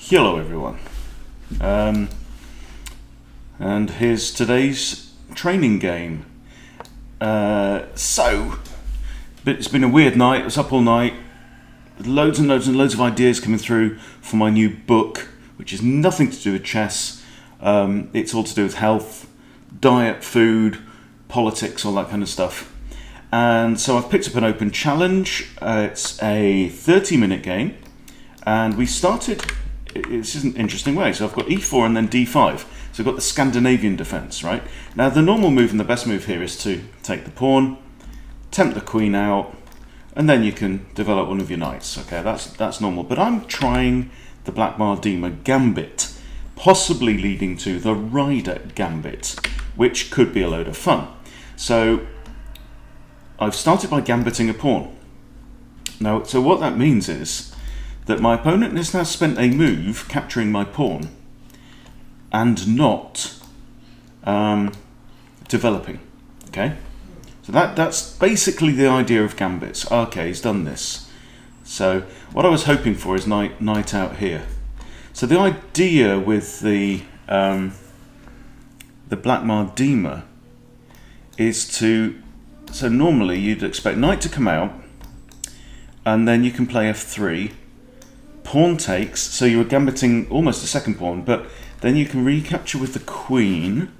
Hello everyone, and here's today's training game. It's been a weird night. I was up all night, loads and loads of ideas coming through for my new book, which is nothing to do with chess. It's all to do with health, diet, food, politics, all that kind of stuff. And so I've picked up an open challenge. It's a 30-minute game, and we started. This is an interesting way. So I've got e4 and then d5. So I've got the Scandinavian defense, right? Now the normal move and the best move here is to take the pawn, tempt the queen out, and then you can develop one of your knights. Okay, that's normal. But I'm trying the Black-Mar-Dima gambit, possibly leading to the rider gambit, which could be a load of fun. So I've started by gambiting a pawn. Now, so what that means is that my opponent has now spent a move capturing my pawn and not developing. Okay, so that's basically the idea of gambits. Okay, he's done this. So what I was hoping for is knight out here. So the idea with the Black-Mar-Dima is to, so normally you'd expect knight to come out, and then you can play f3. Pawn takes, so you were gambiting almost a second pawn, but then you can recapture with the queen,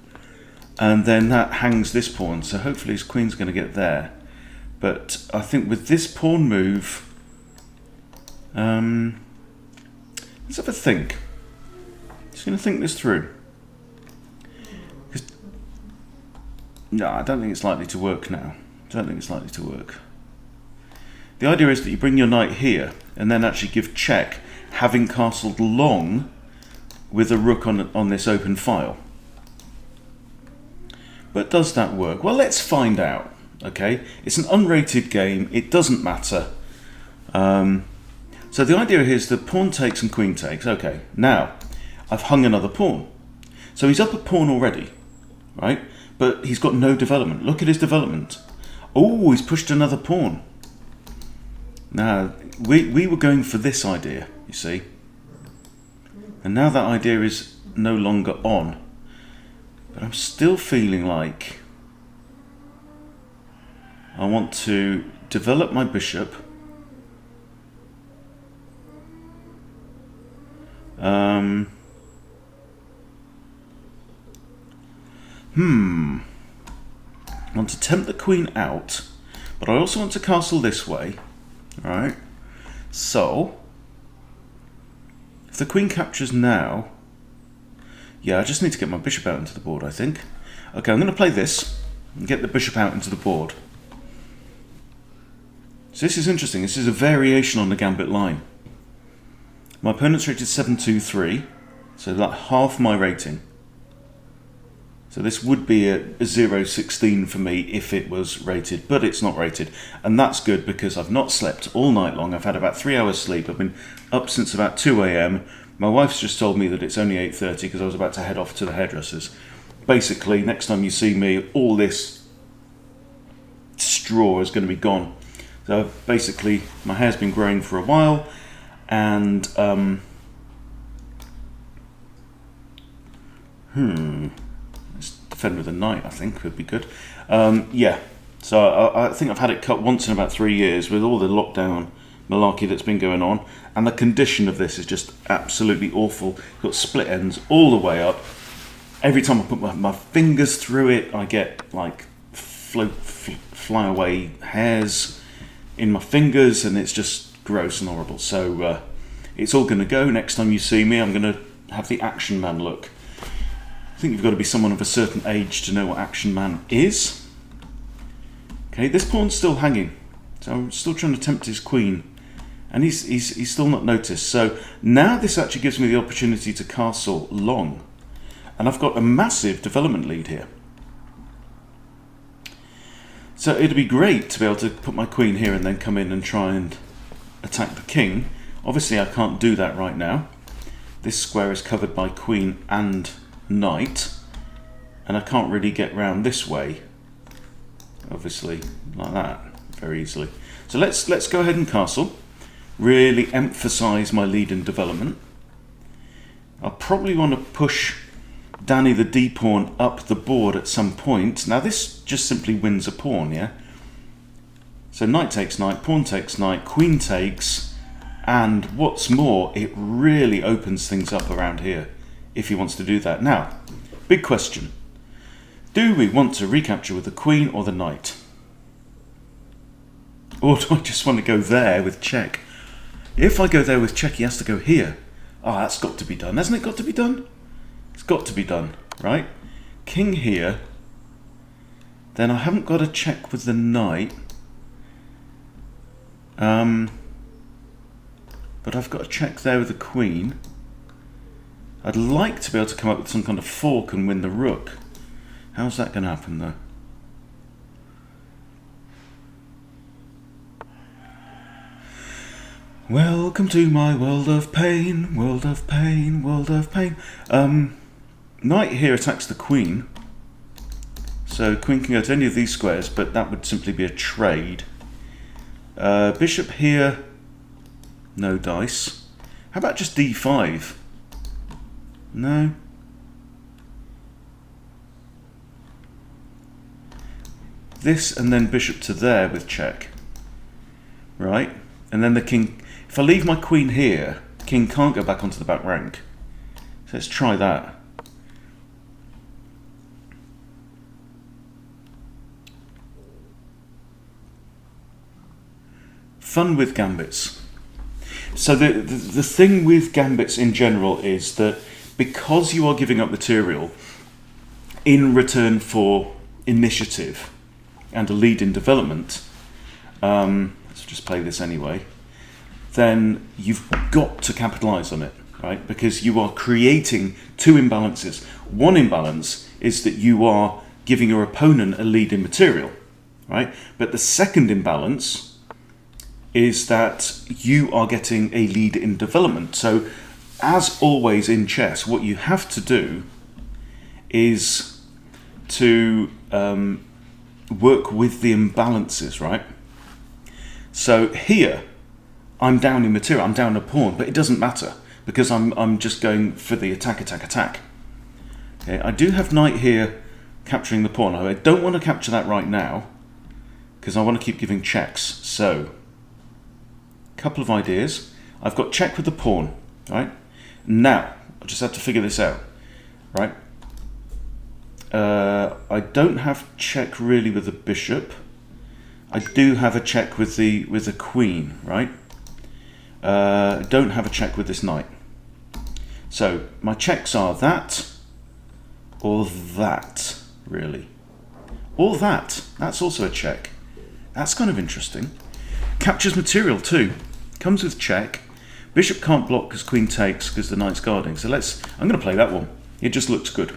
and then that hangs this pawn, so hopefully his queen's going to get there. But I think with this pawn move, let's have a think. Just going to think this through. No, I don't think it's likely to work now. The idea is that you bring your knight here and then actually give check, having castled long with a rook on this open file. But does that work? Well, let's find out. Okay, it's an unrated game. It doesn't matter. So the idea here is that pawn takes and queen takes. Okay, now I've hung another pawn. So he's up a pawn already, right? But he's got no development. Look at his development. Oh, he's pushed another pawn. Now, we were going for this idea, you see. And now that idea is no longer on. But I'm still feeling like I want to develop my bishop. I want to tempt the queen out, but I also want to castle this way. Right, so if the queen captures now, yeah, I just need to get my bishop out into the board, I think. Okay, I'm going to play this and get the bishop out into the board. So this is interesting. This is a variation on the gambit line. My opponent's rated 723, so like half my rating. So this would be a 0-16 for me if it was rated, but it's not rated. And that's good because I've not slept all night long. I've had about 3 hours sleep. I've been up since about 2 a.m. My wife's just told me that it's only 8:30 because I was about to head off to the hairdressers. Basically, next time you see me, all this straw is going to be gone. So basically, my hair's been growing for a while, and defend with a knight, I think, would be good. Yeah, so I think I've had it cut once in about 3 years with all the lockdown malarkey that's been going on, and the condition of this is just absolutely awful. It's got split ends all the way up. Every time I put my fingers through it, I get like fly away hairs in my fingers, and it's just gross and horrible. So it's all going to go. Next time you see me, I'm going to have the action man look. I think you've got to be someone of a certain age to know what action man is. Okay, this pawn's still hanging, so I'm still trying to tempt his queen, and he's still not noticed. So now this actually gives me the opportunity to castle long, and I've got a massive development lead here. So it'd be great to be able to put my queen here and then come in and try and attack the king. Obviously I can't do that right now. This square is covered by queen and knight, and I can't really get round this way, obviously, like that, very easily. So let's go ahead and castle, really emphasize my lead in development, I'll probably want to push Danny the d-pawn up the board at some point. Now this just simply wins a pawn, yeah? So knight takes knight, pawn takes knight, queen takes, and what's more, it really opens things up around here if he wants to do that. Now, big question. Do we want to recapture with the queen or the knight? Or do I just want to go there with check? If I go there with check, he has to go here. Ah, that's got to be done. Hasn't it got to be done? It's got to be done, right? King here. Then I haven't got a check with the knight. But I've got a check there with the queen. I'd like to be able to come up with some kind of fork and win the rook. How's that going to happen though? Welcome to my world of pain, world of pain, world of pain. Knight here attacks the queen. So queen can go to any of these squares, but that would simply be a trade. Bishop here, no dice. How about just d5? No. This and then bishop to there with check. Right? And then the king... If I leave my queen here, the king can't go back onto the back rank. So let's try that. Fun with gambits. So the thing with gambits in general is that because you are giving up material in return for initiative and a lead in development, let's just play this anyway, then you've got to capitalize on it, right? Because you are creating two imbalances. One imbalance is that you are giving your opponent a lead in material, right? But the second imbalance is that you are getting a lead in development. So as always in chess, what you have to do is to work with the imbalances, right? So here, I'm down in material, I'm down a pawn, but it doesn't matter because I'm just going for the attack, attack, attack. Okay, I do have knight here capturing the pawn. I don't want to capture that right now because I want to keep giving checks. So, a couple of ideas. I've got check with the pawn, right? Now, I just have to figure this out, right? I don't have check really with the bishop. I do have a check with the queen, right? Don't have a check with this knight. So my checks are that or that, really. Or that. That's also a check. That's kind of interesting. Captures material too. Comes with check. Bishop can't block because queen takes because the knight's guarding. So I'm going to play that one. It just looks good.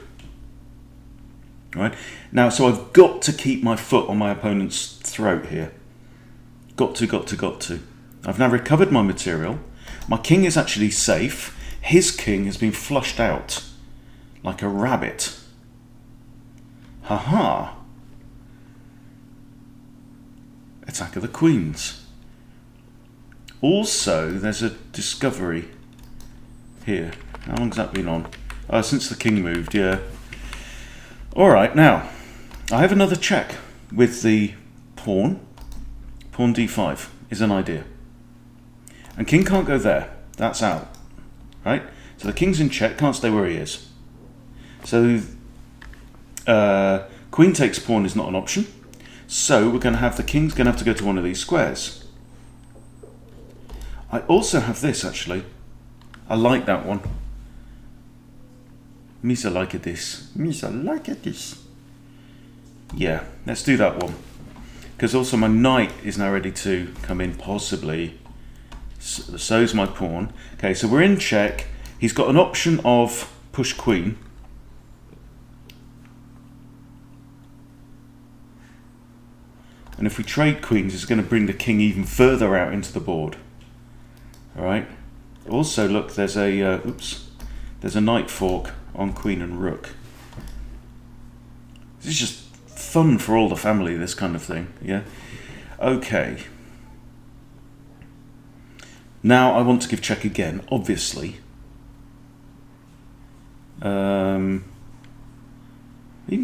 Right? Now, so I've got to keep my foot on my opponent's throat here. Got to. I've now recovered my material. My king is actually safe. His king has been flushed out like a rabbit. Haha. Attack of the queens. Also, there's a discovery here. How long's that been on? Oh, since the king moved, yeah. Alright, now, I have another check with the pawn. Pawn d5 is an idea. And king can't go there. That's out. Right? So the king's in check, can't stay where he is. So queen takes pawn is not an option. So we're going to have the king's going to have to go to one of these squares. I also have this, actually. I like that one. Misa like this. Misa like this. Yeah, let's do that one. Because also my knight is now ready to come in, possibly. So's my pawn. Okay, so we're in check. He's got an option of push queen. And if we trade queens, it's going to bring the king even further out into the board. Alright. Also, look, there's a there's a knight fork on queen and rook. This is just fun for all the family, this kind of thing. Yeah. Okay. Now I want to give check again, obviously. Even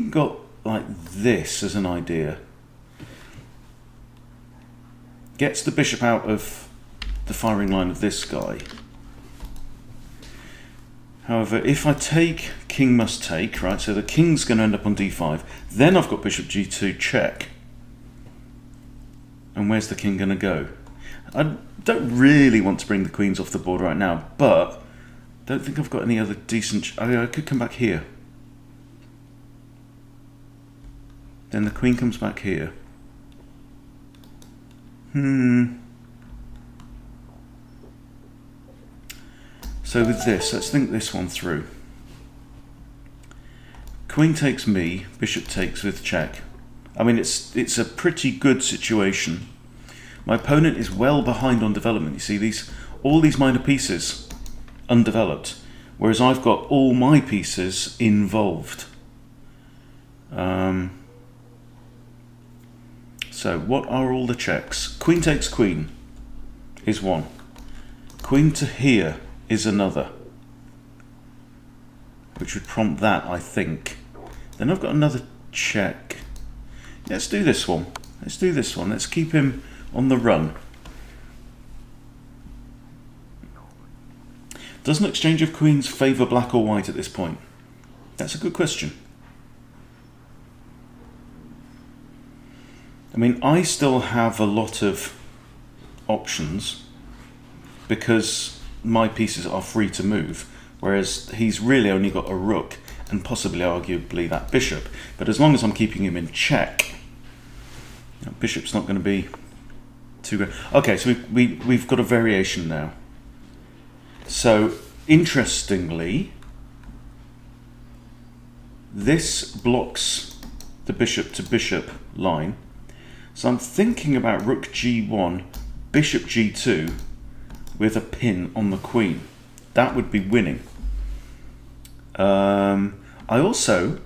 got like this as an idea. Gets the bishop out of the firing line of this guy. However, if I take, king must take, right, so the king's going to end up on d5, then I've got bishop g2 check. And where's the king going to go? I don't really want to bring the queens off the board right now, but don't think I've got any other decent... I could come back here. Then the queen comes back here. So with this, let's think this one through. Queen takes me, bishop takes with check. I mean, it's a pretty good situation. My opponent is well behind on development. You see, all these minor pieces undeveloped, whereas I've got all my pieces involved. So what are all the checks? Queen takes queen is one. Queen to here is another, which would prompt that, I think. Then I've got another check. Let's do this one. Let's do this one. Let's keep him on the run. Does an exchange of queens favour black or white at this point? That's a good question. I mean, I still have a lot of options because my pieces are free to move, whereas he's really only got a rook and possibly arguably that bishop. But as long as I'm keeping him in check, bishop's not going to be too good. Okay, so we've got a variation now. So interestingly, this blocks the bishop to bishop line. So I'm thinking about rook g1, bishop g2 with a pin on the queen. That would be winning. I also,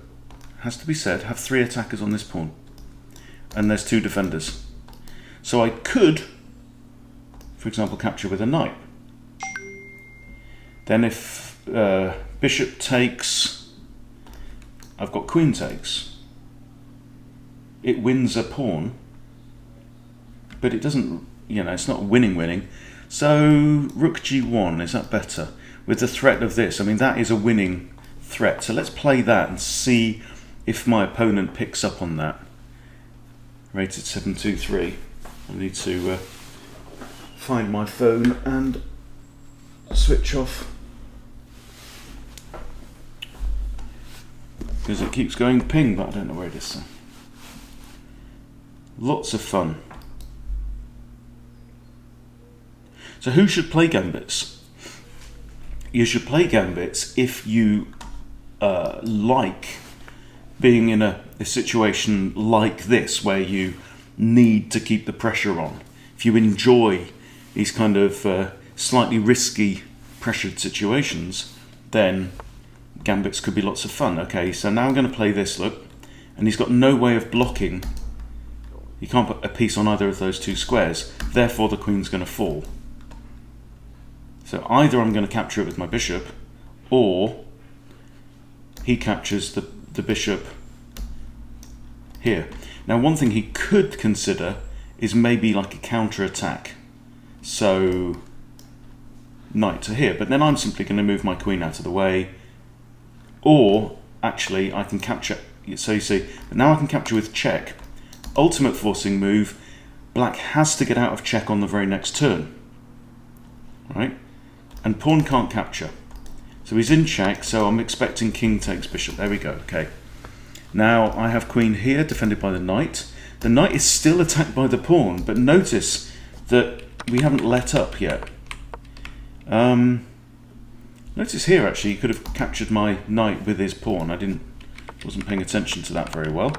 has to be said, have 3 attackers on this pawn. And there's 2 defenders. So I could, for example, capture with a knight. Then if bishop takes, I've got queen takes. It wins a pawn, but it doesn't, it's not winning. So rook g1, is that better? With the threat of this, I mean, that is a winning threat. So let's play that and see if my opponent picks up on that. Rated 723. I need to find my phone and switch off, because it keeps going ping, but I don't know where it is. So. Lots of fun. So who should play gambits? You should play gambits if you like being in a situation like this, where you need to keep the pressure on. If you enjoy these kind of slightly risky, pressured situations, then gambits could be lots of fun. Okay, so now I'm going to play this, look, and he's got no way of blocking. He can't put a piece on either of those 2 squares, therefore the queen's going to fall. So either I'm going to capture it with my bishop, or he captures the bishop here. Now, one thing he could consider is maybe like a counter-attack. So knight to here, but then I'm simply going to move my queen out of the way, or actually I can capture, so you see, but now I can capture with check. Ultimate forcing move, black has to get out of check on the very next turn, right? And pawn can't capture. So he's in check, so I'm expecting king takes bishop. There we go, okay. Now I have queen here, defended by the knight. The knight is still attacked by the pawn, but notice that we haven't let up yet. Notice here, actually, he could have captured my knight with his pawn. Wasn't paying attention to that very well.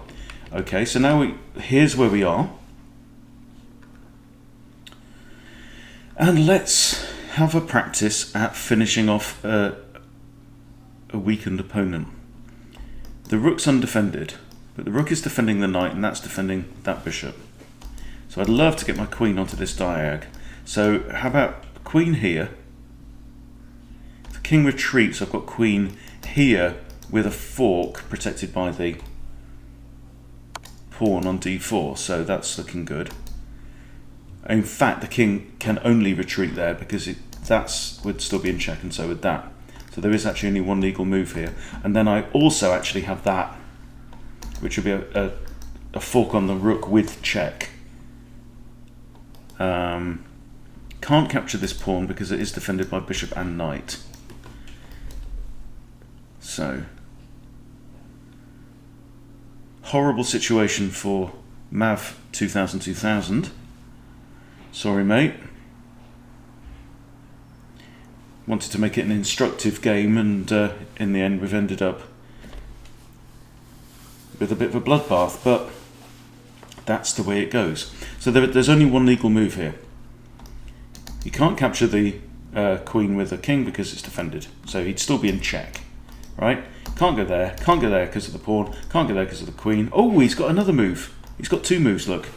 Okay, so now here's where we are. And let's have a practice at finishing off a weakened opponent. The rook's undefended, but the rook is defending the knight, and that's defending that bishop. So I'd love to get my queen onto this diag. So how about queen here? If the king retreats, I've got queen here with a fork protected by the pawn on d4, so that's looking good. In fact, the king can only retreat there because would still be in check, and so would that. So there is actually only one legal move here. And then I also actually have that, which would be a fork on the rook with check. Can't capture this pawn because it is defended by bishop and knight. So, horrible situation for Mav 2000. Sorry, mate. Wanted to make it an instructive game, and in the end we've ended up with a bit of a bloodbath, but that's the way it goes. So there's only one legal move here. You can't capture the queen with a king because it's defended, so he'd still be in check, right? Can't go there because of the pawn, can't go there because of the queen. Oh, he's got another move. He's got two moves, look.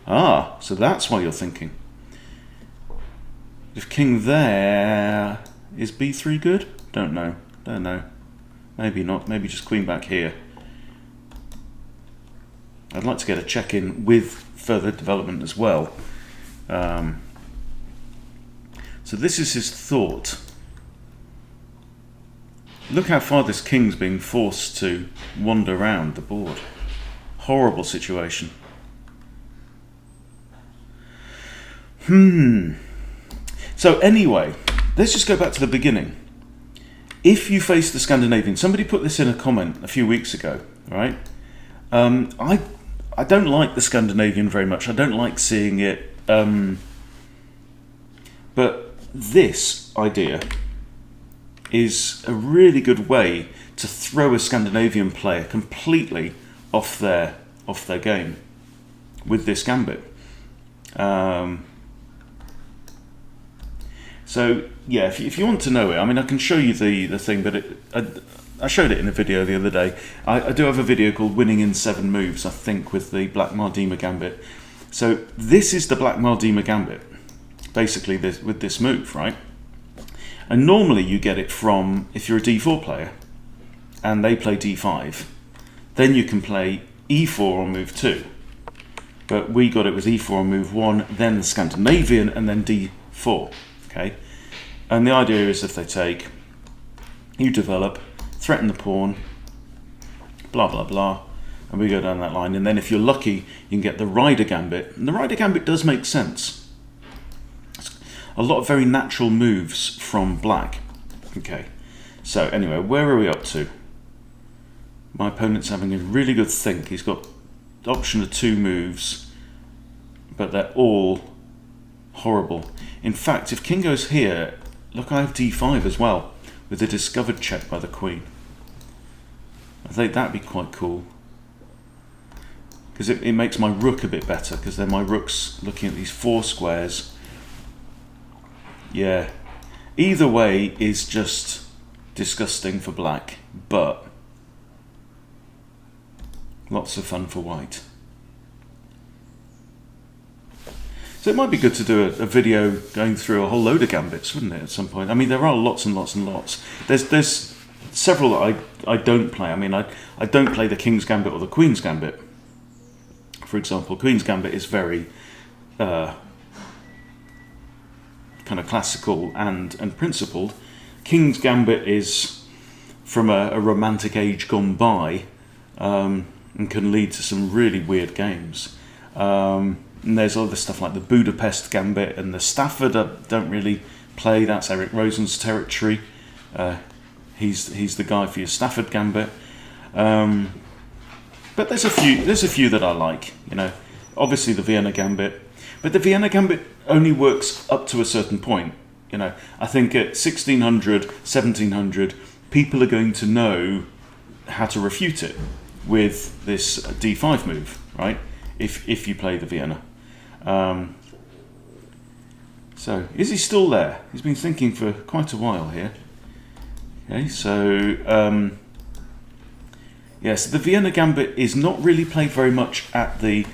Ah, so that's why you're thinking. If king there, is b3 good? Don't know. Maybe not. Maybe just queen back here. I'd like to get a check in with further development as well. So this is his thought. Look how far this king's being forced to wander around the board. Horrible situation. So anyway, let's just go back to the beginning. If you face the Scandinavian, somebody put this in a comment a few weeks ago, right? I don't like the Scandinavian very much. I don't like seeing it. But this idea is a really good way to throw a Scandinavian player completely off their game with this gambit. So yeah, if you want to know it, I mean, I can show you the thing, but I showed it in a video the other day. I do have a video called Winning in 7 Moves, I think, with the Black Mardima Gambit. So this is the Black Mardima Gambit, basically with this move, right? And normally you get it from, if you're a d4 player, and they play d5, then you can play e4 on move 2. But we got it with e4 on move 1, then the Scandinavian, and then d4. Okay, and the idea is if they take, you develop, threaten the pawn, blah blah blah, and we go down that line. And then if you're lucky, you can get the Rider Gambit, and the Rider Gambit does make sense. It's a lot of very natural moves from black. Okay, so anyway, where are we up to? My opponent's having a really good think. He's got the option of 2 moves, but they're all horrible. In fact, if king goes here, look, I have d5 as well, with a discovered check by the queen. I think that'd be quite cool, because it makes my rook a bit better, because then my rook's looking at these 4 squares. Yeah, either way is just disgusting for black, but lots of fun for white. So it might be good to do a video going through a whole load of gambits, wouldn't it, at some point? I mean, there are lots and lots and lots. There's several that I don't play. I mean, I don't play the King's Gambit or the Queen's Gambit. For example, Queen's Gambit is very kind of classical and principled. King's Gambit is from a romantic age gone by, and can lead to some really weird games. And there's other stuff like the Budapest Gambit and the Stafford. I don't really play. That's Eric Rosen's territory. He's the guy for your Stafford Gambit. But there's a few that I like. You know, obviously the Vienna Gambit, but the Vienna Gambit only works up to a certain point. You know, I think at 1600, 1700, people are going to know how to refute it with this d5 move, right? If you play the Vienna. So, is he still there? He's been thinking for quite a while here. Okay, so yes, the Vienna Gambit is not really played very much at the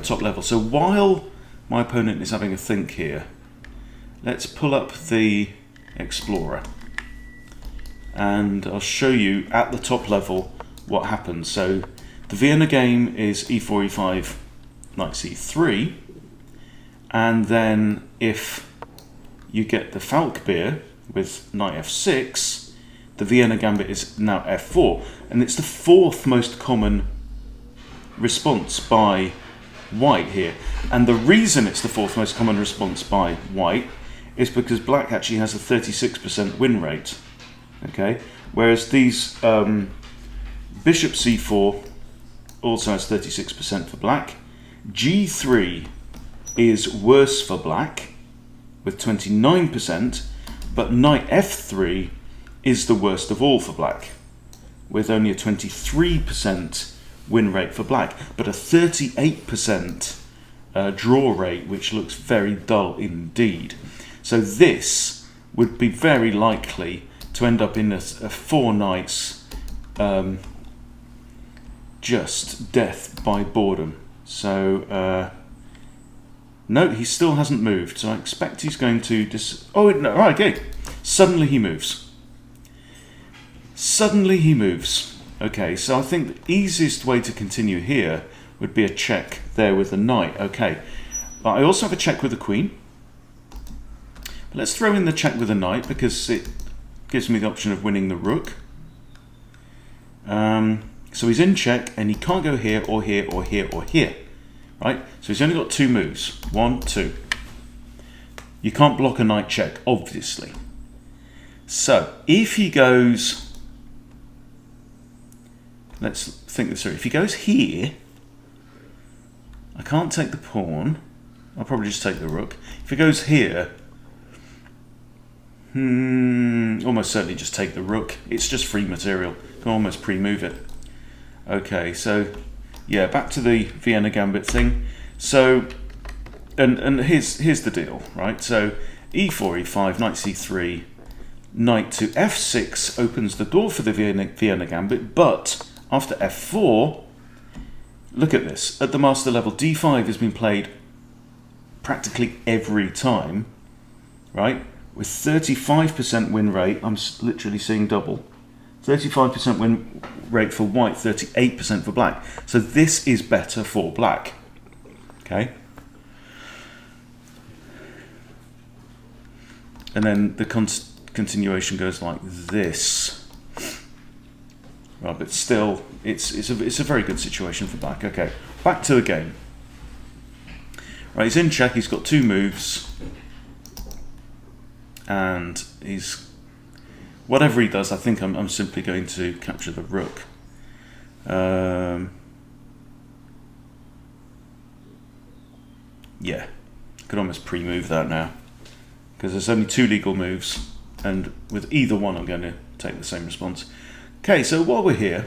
top level. So while my opponent is having a think here, let's pull up the Explorer. and I'll show you at the top level what happens. So the Vienna game is e4, e5, knight c3, and then if you get the Falkbeer with knight f6, the Vienna gambit is now f4, and it's the fourth most common response by white here. And the reason it's the fourth most common response by white is because black actually has a 36% win rate. Okay, whereas these bishop c4 also has 36% for black. g3 is worse for black with 29%, but knight f3 is the worst of all for black with only a 23% win rate for black, but a 38% draw rate, which looks very dull indeed. So this would be very likely to end up in a 4 knights just death by boredom. So no, he still hasn't moved, so I expect he's going to oh no, right, okay. Suddenly he moves. Suddenly he moves. Okay, so I think the easiest way to continue here would be a check there with the knight. Okay, but I also have a check with the queen. But let's throw in the check with the knight because it gives me the option of winning the rook. So he's in check and he can't go here or here or here or here. Right? So he's only got 2 moves. 1, 2. You can't block a knight check, obviously. So if he goes, let's think this through. If he goes here, I can't take the pawn. I'll probably just take the rook. If he goes here, almost certainly just take the rook. It's just free material. Can almost pre-move it. Okay, so yeah, back to the Vienna gambit thing. So, and here's the deal, right? So e4, e5, knight c3, knight to f6 opens the door for the Vienna gambit, but after f4, look at this. At the master level, d5 has been played practically every time, right? With 35% win rate, I'm literally seeing double. 35% win rate for white, 38% for black. So this is better for black. Okay. And then the continuation goes like this. Right, but still, it's a very good situation for black. Okay, back to the game. Right, he's in check. He's got 2 moves, and he's whatever he does. I think I'm simply going to capture the rook. Yeah, could almost pre-move that now because there's only 2 legal moves, and with either one, I'm going to take the same response. Okay, so while we're here,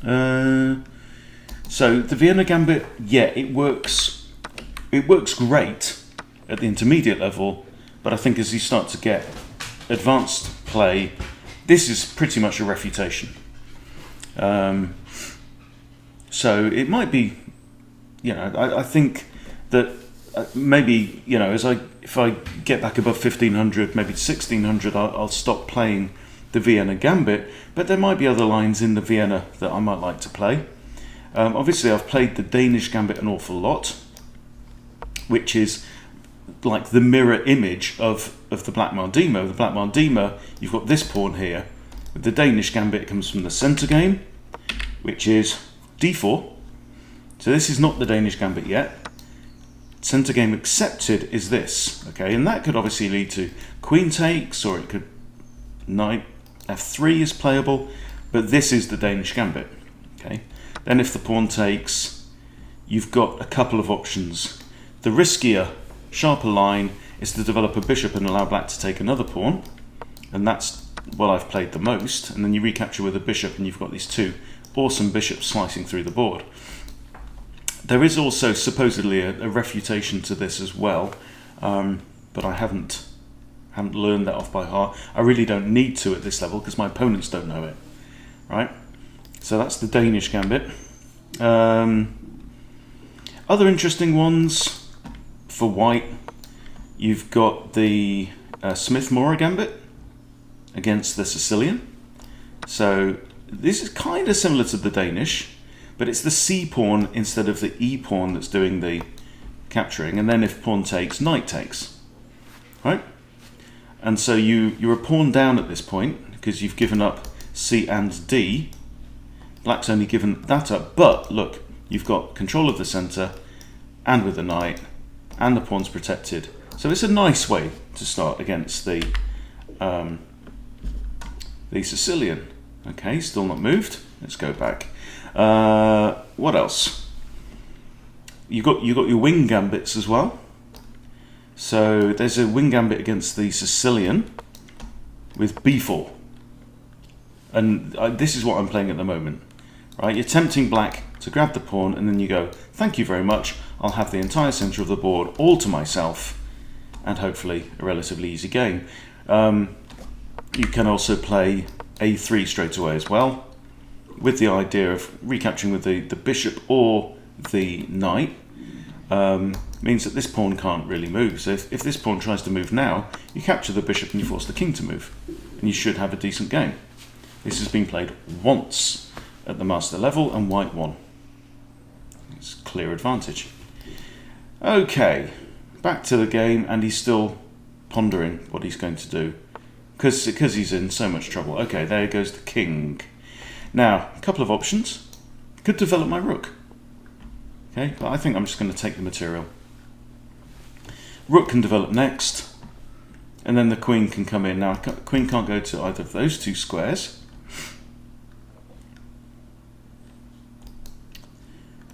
so the Vienna gambit, yeah, it works. It works great at the intermediate level, but I think as you start to get advanced play, this is pretty much a refutation. So it might be, you know, I think that maybe, you know, if I get back above 1500, maybe 1600, I'll stop playing the Vienna gambit, but there might be other lines in the Vienna that I might like to play. Obviously, I've played the Danish gambit an awful lot, which is like the mirror image of the Black Mardima. The Black Mardima, you've got this pawn here. With the Danish gambit, it comes from the centre game, which is d4. So this is not the Danish gambit yet. Centre game accepted is this, okay, and that could obviously lead to queen takes, or it could knight f3 is playable, but this is the Danish gambit, okay. Then if the pawn takes, you've got a couple of options. The riskier, sharper line is to develop a bishop and allow black to take another pawn, and that's what I've played the most, and then you recapture with a bishop and you've got these 2 awesome bishops slicing through the board. There is also supposedly a refutation to this as well, but I haven't learned that off by heart. I really don't need to at this level because my opponents don't know it, right? So that's the Danish gambit. Other interesting ones for white, you've got the Smith-Morra gambit against the Sicilian. So this is kind of similar to the Danish, but it's the C pawn instead of the E pawn that's doing the capturing. And then if pawn takes, knight takes, right? And so you're a pawn down at this point because you've given up C and D. Black's only given that up, but look, you've got control of the centre and with the knight, and the pawn's protected. So it's a nice way to start against the Sicilian. Okay, still not moved. Let's go back. What else? You got your wing gambits as well. So there's a wing gambit against the Sicilian with b4, and this is what I'm playing at the moment. Right, you're tempting black to grab the pawn, and then you go, thank you very much, I'll have the entire centre of the board all to myself, and hopefully a relatively easy game. You can also play a3 straight away as well, with the idea of recapturing with the bishop or the knight. Means that this pawn can't really move. So if this pawn tries to move now, you capture the bishop and you force the king to move, and you should have a decent game. This has been played once at the master level, and white won. It's clear advantage. Okay, back to the game, and he's still pondering what he's going to do because he's in so much trouble. Okay, there goes the king. Now, a couple of options. Could develop my rook. Okay, but I think I'm just going to take the material. Rook can develop next, and then the queen can come in. Now, queen can't go to either of those two squares.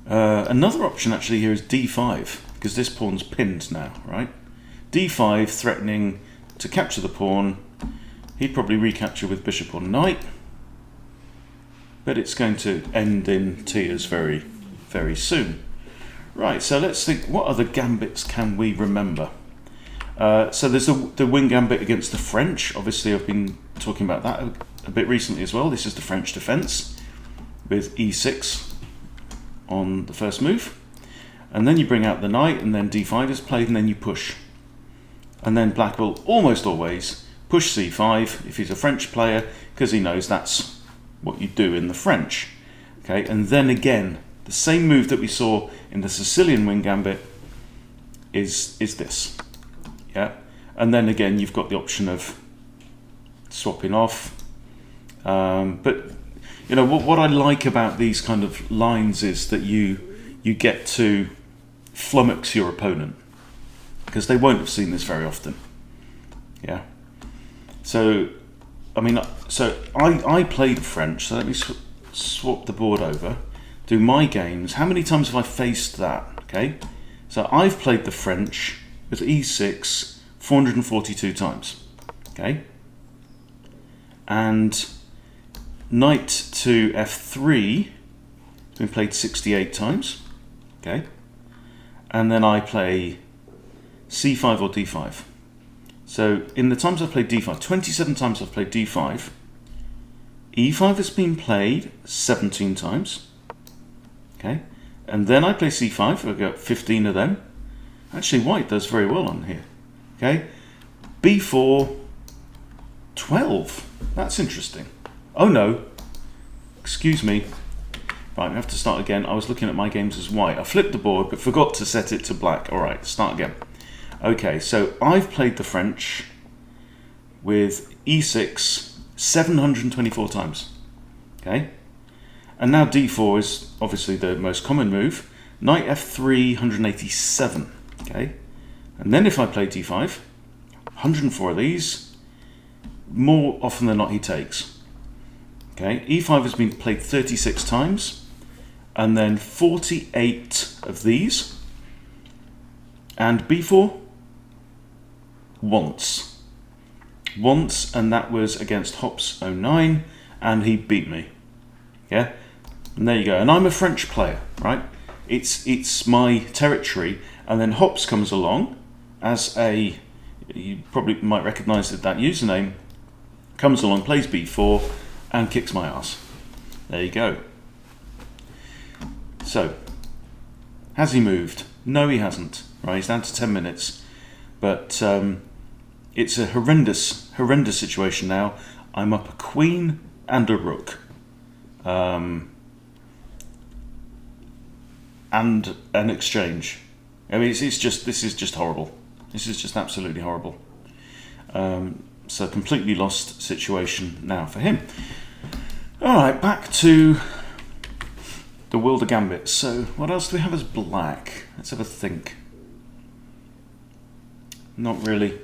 Another option actually here is d5, because this pawn's pinned now, right? d5 threatening to capture the pawn. He'd probably recapture with bishop or knight, but it's going to end in tears very, very soon. Right, so let's think, what other gambits can we remember? So there's the wing gambit against the French. Obviously, I've been talking about that a bit recently as well. This is the French defense with e6 on the first move. And then you bring out the knight, and then d5 is played, and then you push. And then black will almost always push c5 if he's a French player, because he knows that's what you do in the French. Okay, and then again, the same move that we saw in the Sicilian wing gambit is this. Yeah, and then again you've got the option of swapping off. But you know what I like about these kind of lines is that you get to flummox your opponent, because they won't have seen this very often. Yeah. So I mean, I played French. So let me swap the board over. Do my games. How many times have I faced that? Okay, so I've played the French with e6 442 times. Okay, and knight to f3 has been played 68 times. Okay, and then I play c5 or d5. So in the times I've played d5, 27 times I've played d5. e5 has been played 17 times. Okay, and then I play c5. I've got 15 of them. Actually, white does very well on here. Okay, b4, 12. That's interesting. Oh no, excuse me. Right, we have to start again. I was looking at my games as white. I flipped the board but forgot to set it to black. All right, start again. Okay, so I've played the French with e6 724 times. Okay, and now d4 is obviously the most common move. Knight f3, 187. Okay, and then if I play d5, 104 of these. More often than not, he takes. Okay, e5 has been played 36 times, and then 48 of these. And b4, once, and that was against Hops 09, and he beat me. Yeah, and there you go. And I'm a French player, right? It's my territory. And then Hops comes along as a, you probably might recognise that username, comes along, plays b4, and kicks my ass. There you go. So, has he moved? No, he hasn't. Right, he's down to 10 minutes. But it's a horrendous situation now. I'm up a queen and a rook. And an exchange. I mean, this is just horrible. This is just absolutely horrible. So completely lost situation now for him. All right, back to the world of Gambits. So what else do we have as black? Let's have a think. Not really.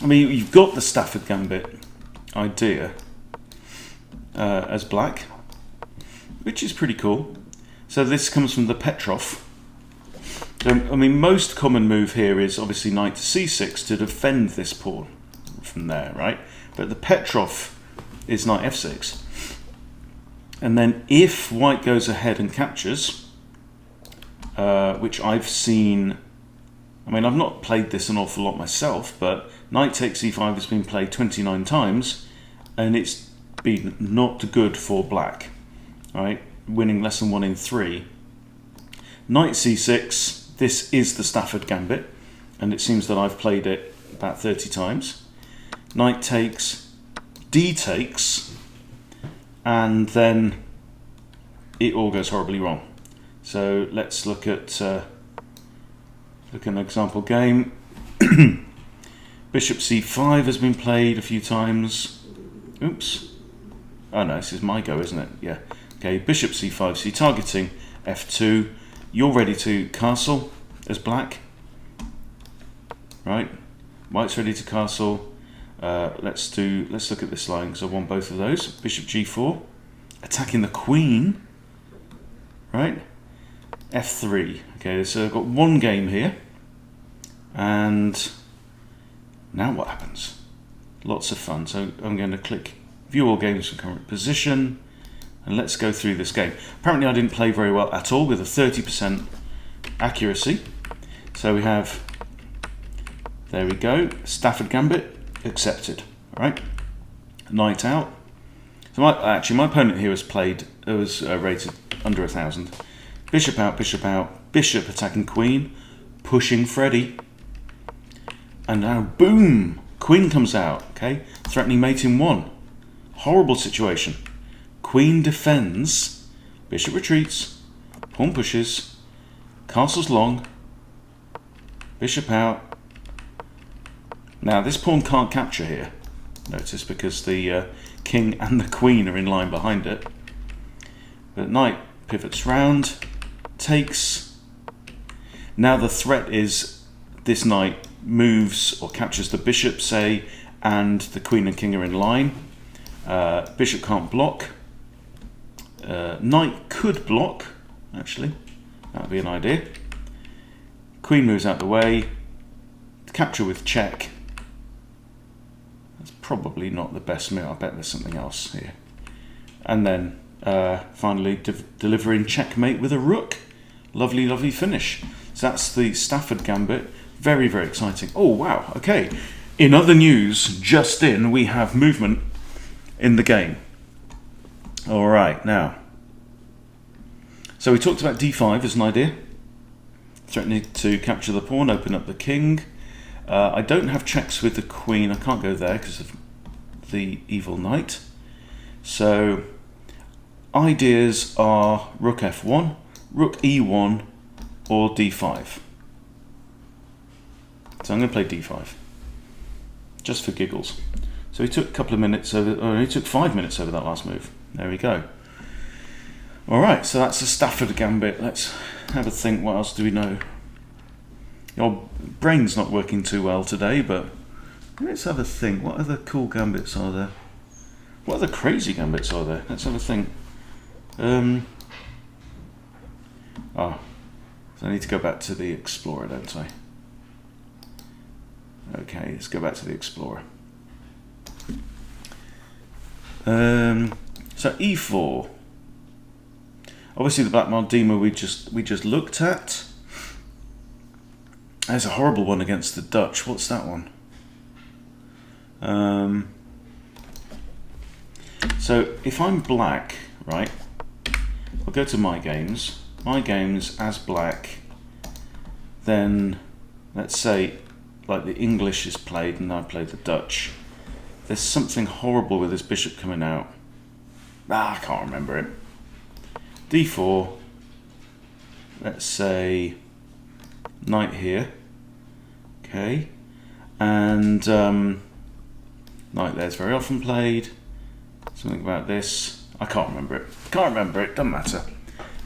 I mean, you've got the Stafford Gambit idea as black, which is pretty cool. So this comes from the Petrov. So, I mean, most common move here is obviously knight to c6 to defend this pawn from there, right? But the Petrov is knight f6. And then if white goes ahead and captures, which I've seen, I mean, I've not played this an awful lot myself, but knight takes e5 has been played 29 times, and it's been not good for black, right? Winning less than 1 in 3. Knight c6, this is the Stafford Gambit, and it seems that I've played it about 30 times. Knight takes, d takes, and then it all goes horribly wrong. So let's look at an example game. Bishop c5 has been played a few times. Oops. Oh no, this is my go, isn't it? Yeah. Okay, bishop c5, so you're targeting f2. You're ready to castle as black. Right? White's ready to castle. Let's look at this line because I want both of those. Bishop g4, attacking the queen. Right? f3. Okay, so I've got one game here. And now what happens? Lots of fun. So I'm going to click view all games from current position. And let's go through this game. Apparently I didn't play very well at all with a 30% accuracy. So we have, there we go, Stafford Gambit, accepted. All right, knight out. So my opponent here was rated under 1,000. Bishop out, bishop attacking queen, pushing Freddy. And now boom, queen comes out, okay? Threatening mate in 1. Horrible situation. Queen defends, bishop retreats, pawn pushes, castle's long, bishop out. Now this pawn can't capture here, notice, because the king and the queen are in line behind it. But knight pivots round, takes. Now the threat is this knight moves or captures the bishop, say, and the queen and king are in line. Bishop can't block. Knight could block, actually. That would be an idea. Queen moves out the way. Capture with check. That's probably not the best move. I bet there's something else here. And then finally delivering checkmate with a rook. Lovely, lovely finish. So that's the Stafford Gambit. Very, very exciting. Oh, wow. Okay. In other news, just in, we have movement in the game. All right, now. So we talked about d5 as an idea. Threatening to capture the pawn, open up the king. I don't have checks with the queen. I can't go there because of the evil knight. So ideas are rook f1, rook e1, or d5. So I'm going to play d5, just for giggles. So he took a couple of minutes over, or he took 5 minutes over that last move. There we go. All right, so that's the Stafford Gambit. Let's have a think. What else do we know? Your brain's not working too well today, but let's have a think. What other cool gambits are there? What other crazy gambits are there? Let's have a think. So I need to go back to the Explorer, don't I? Okay, let's go back to the Explorer. So e4. Obviously the Black Maldima we just looked at. There's a horrible one against the Dutch. What's that one? So if I'm black, right, I'll go to my games. My games as black. Then let's say like the English is played and I play the Dutch. There's something horrible with this bishop coming out. I can't remember it. d4. Let's say knight here. Okay. And knight there's very often played. Something about this. I can't remember it. Doesn't matter.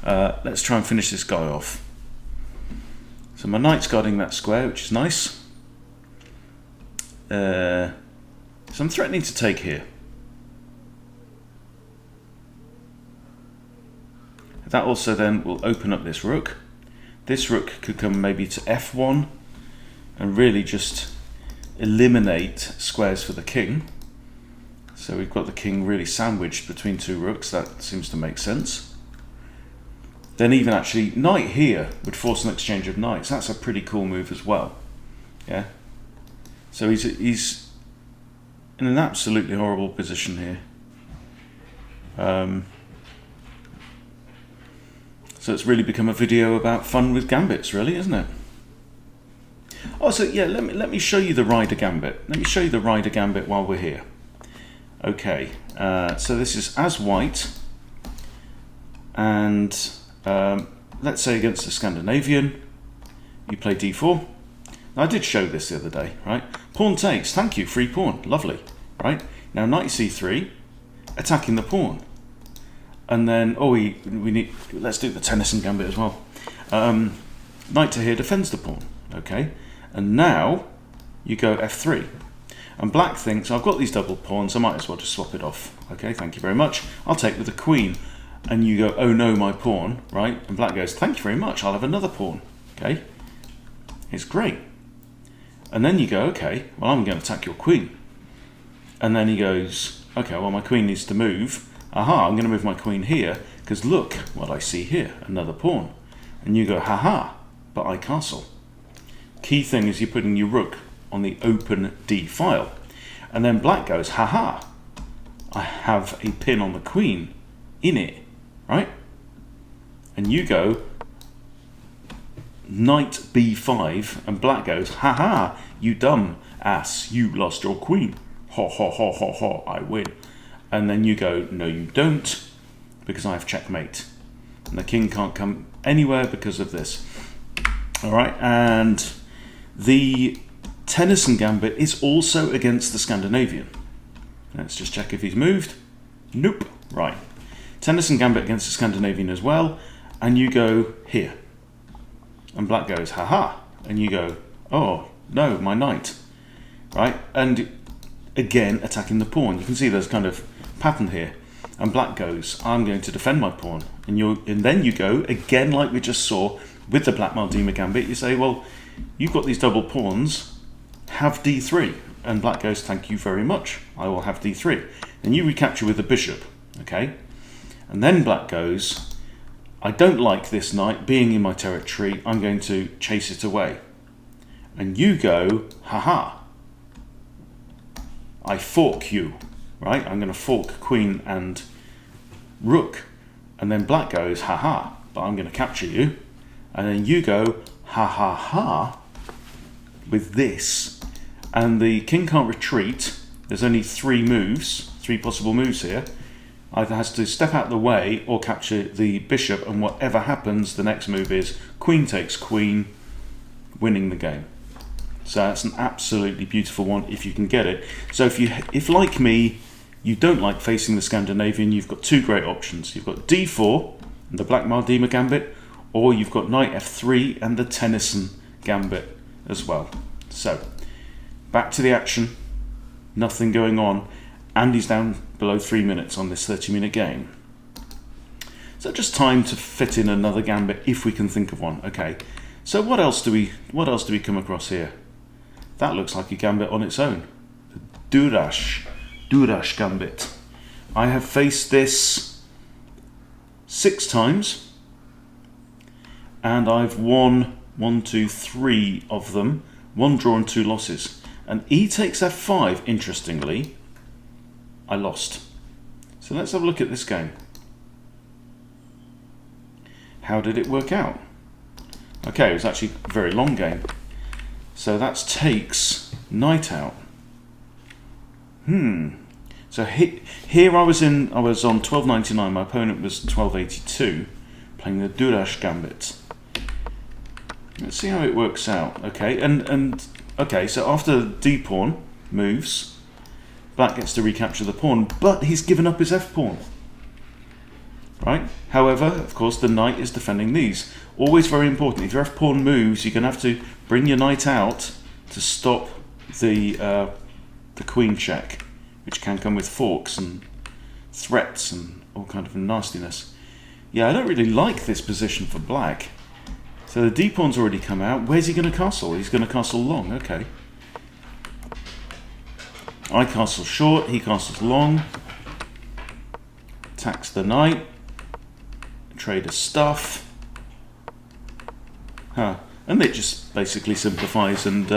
Let's try and finish this guy off. So my knight's guarding that square, which is nice. So I'm threatening to take here. That also then will open up this rook. This rook could come maybe to f1 and really just eliminate squares for the king. So we've got the king really sandwiched between two rooks. That seems to make sense. Then even actually knight here would force an exchange of knights. That's a pretty cool move as well. Yeah. So he's in an absolutely horrible position here. So it's really become a video about fun with gambits, really, isn't it? Oh, so yeah, let me show you the rider gambit. Let me show you the rider gambit while we're here. Okay, so this is as white, and let's say against the Scandinavian, you play d4. Now, I did show this the other day, right? Pawn takes, thank you, free pawn, lovely, right? Now knight c3, attacking the pawn. And then, let's do the Tennyson gambit as well. Knight to here defends the pawn, okay? And now you go f3. And black thinks, I've got these double pawns, I might as well just swap it off. Okay, thank you very much. I'll take with the queen. And you go, oh no, my pawn, right? And black goes, thank you very much, I'll have another pawn, okay? It's great. And then you go, okay, well, I'm going to attack your queen. And then he goes, okay, well, my queen needs to move. Aha, I'm going to move my queen here, because look what I see here, another pawn. And you go, haha, but I castle. Key thing is you're putting your rook on the open D file. And then black goes, haha, I have a pin on the queen in it, right? And you go, knight b5, and black goes, haha, you dumb ass, you lost your queen. Ha ha ha ha ha, I win. And then you go, no you don't, because I have checkmate. And the king can't come anywhere because of this. All right, and the Tennyson gambit is also against the Scandinavian. Let's just check if he's moved. Nope, right. Tennyson gambit against the Scandinavian as well, and you go here. And black goes, haha, and you go, oh, no, my knight. Right, and again, attacking the pawn. You can see there's kind of pattern here. And black goes, I'm going to defend my pawn. And then you go, again, like we just saw with the black Maldima gambit, you say, well, you've got these double pawns, have d3. And black goes, thank you very much, I will have d3. And you recapture with the bishop, okay? And then black goes, I don't like this knight being in my territory, I'm going to chase it away. And you go, haha, I fork you, right? I'm going to fork queen and rook. And then black goes, haha, but I'm going to capture you. And then you go, ha ha ha, with this. And the king can't retreat. There's only three possible moves here. Either has to step out the way or capture the bishop, and whatever happens, the next move is queen takes queen, winning the game. So that's an absolutely beautiful one if you can get it. So if like me, you don't like facing the Scandinavian, you've got two great options. You've got d4 and the black Maldima gambit, or you've got knight f3 and the Tennyson gambit as well. So back to the action. Nothing going on. Andy's down below 3 minutes on this 30-minute game. So just time to fit in another gambit if we can think of one. Okay. So what else do we come across here? That looks like a gambit on its own. The Durash gambit. I have faced this 6 times, and I've won 1, 2, 3 of them. 1 draw and 2 losses. And E takes f5, interestingly, I lost. So let's have a look at this game. How did it work out? Okay, it was actually a very long game. So that takes knight out. So here I was on 12.99. My opponent was 12.82, playing the Durash Gambit. Let's see how it works out. Okay, and okay. So after D pawn moves, black gets to recapture the pawn, but he's given up his F pawn. Right. However, of course, the knight is defending these. Always very important. If your F pawn moves, you're going to have to bring your knight out to stop the queen check, which can come with forks and threats and all kind of nastiness. Yeah, I don't really like this position for black. So the D pawn's already come out. Where's he going to castle? He's going to castle long. Okay. I castle short. He castles long. Attacks the knight. Trader stuff. And it just basically simplifies, and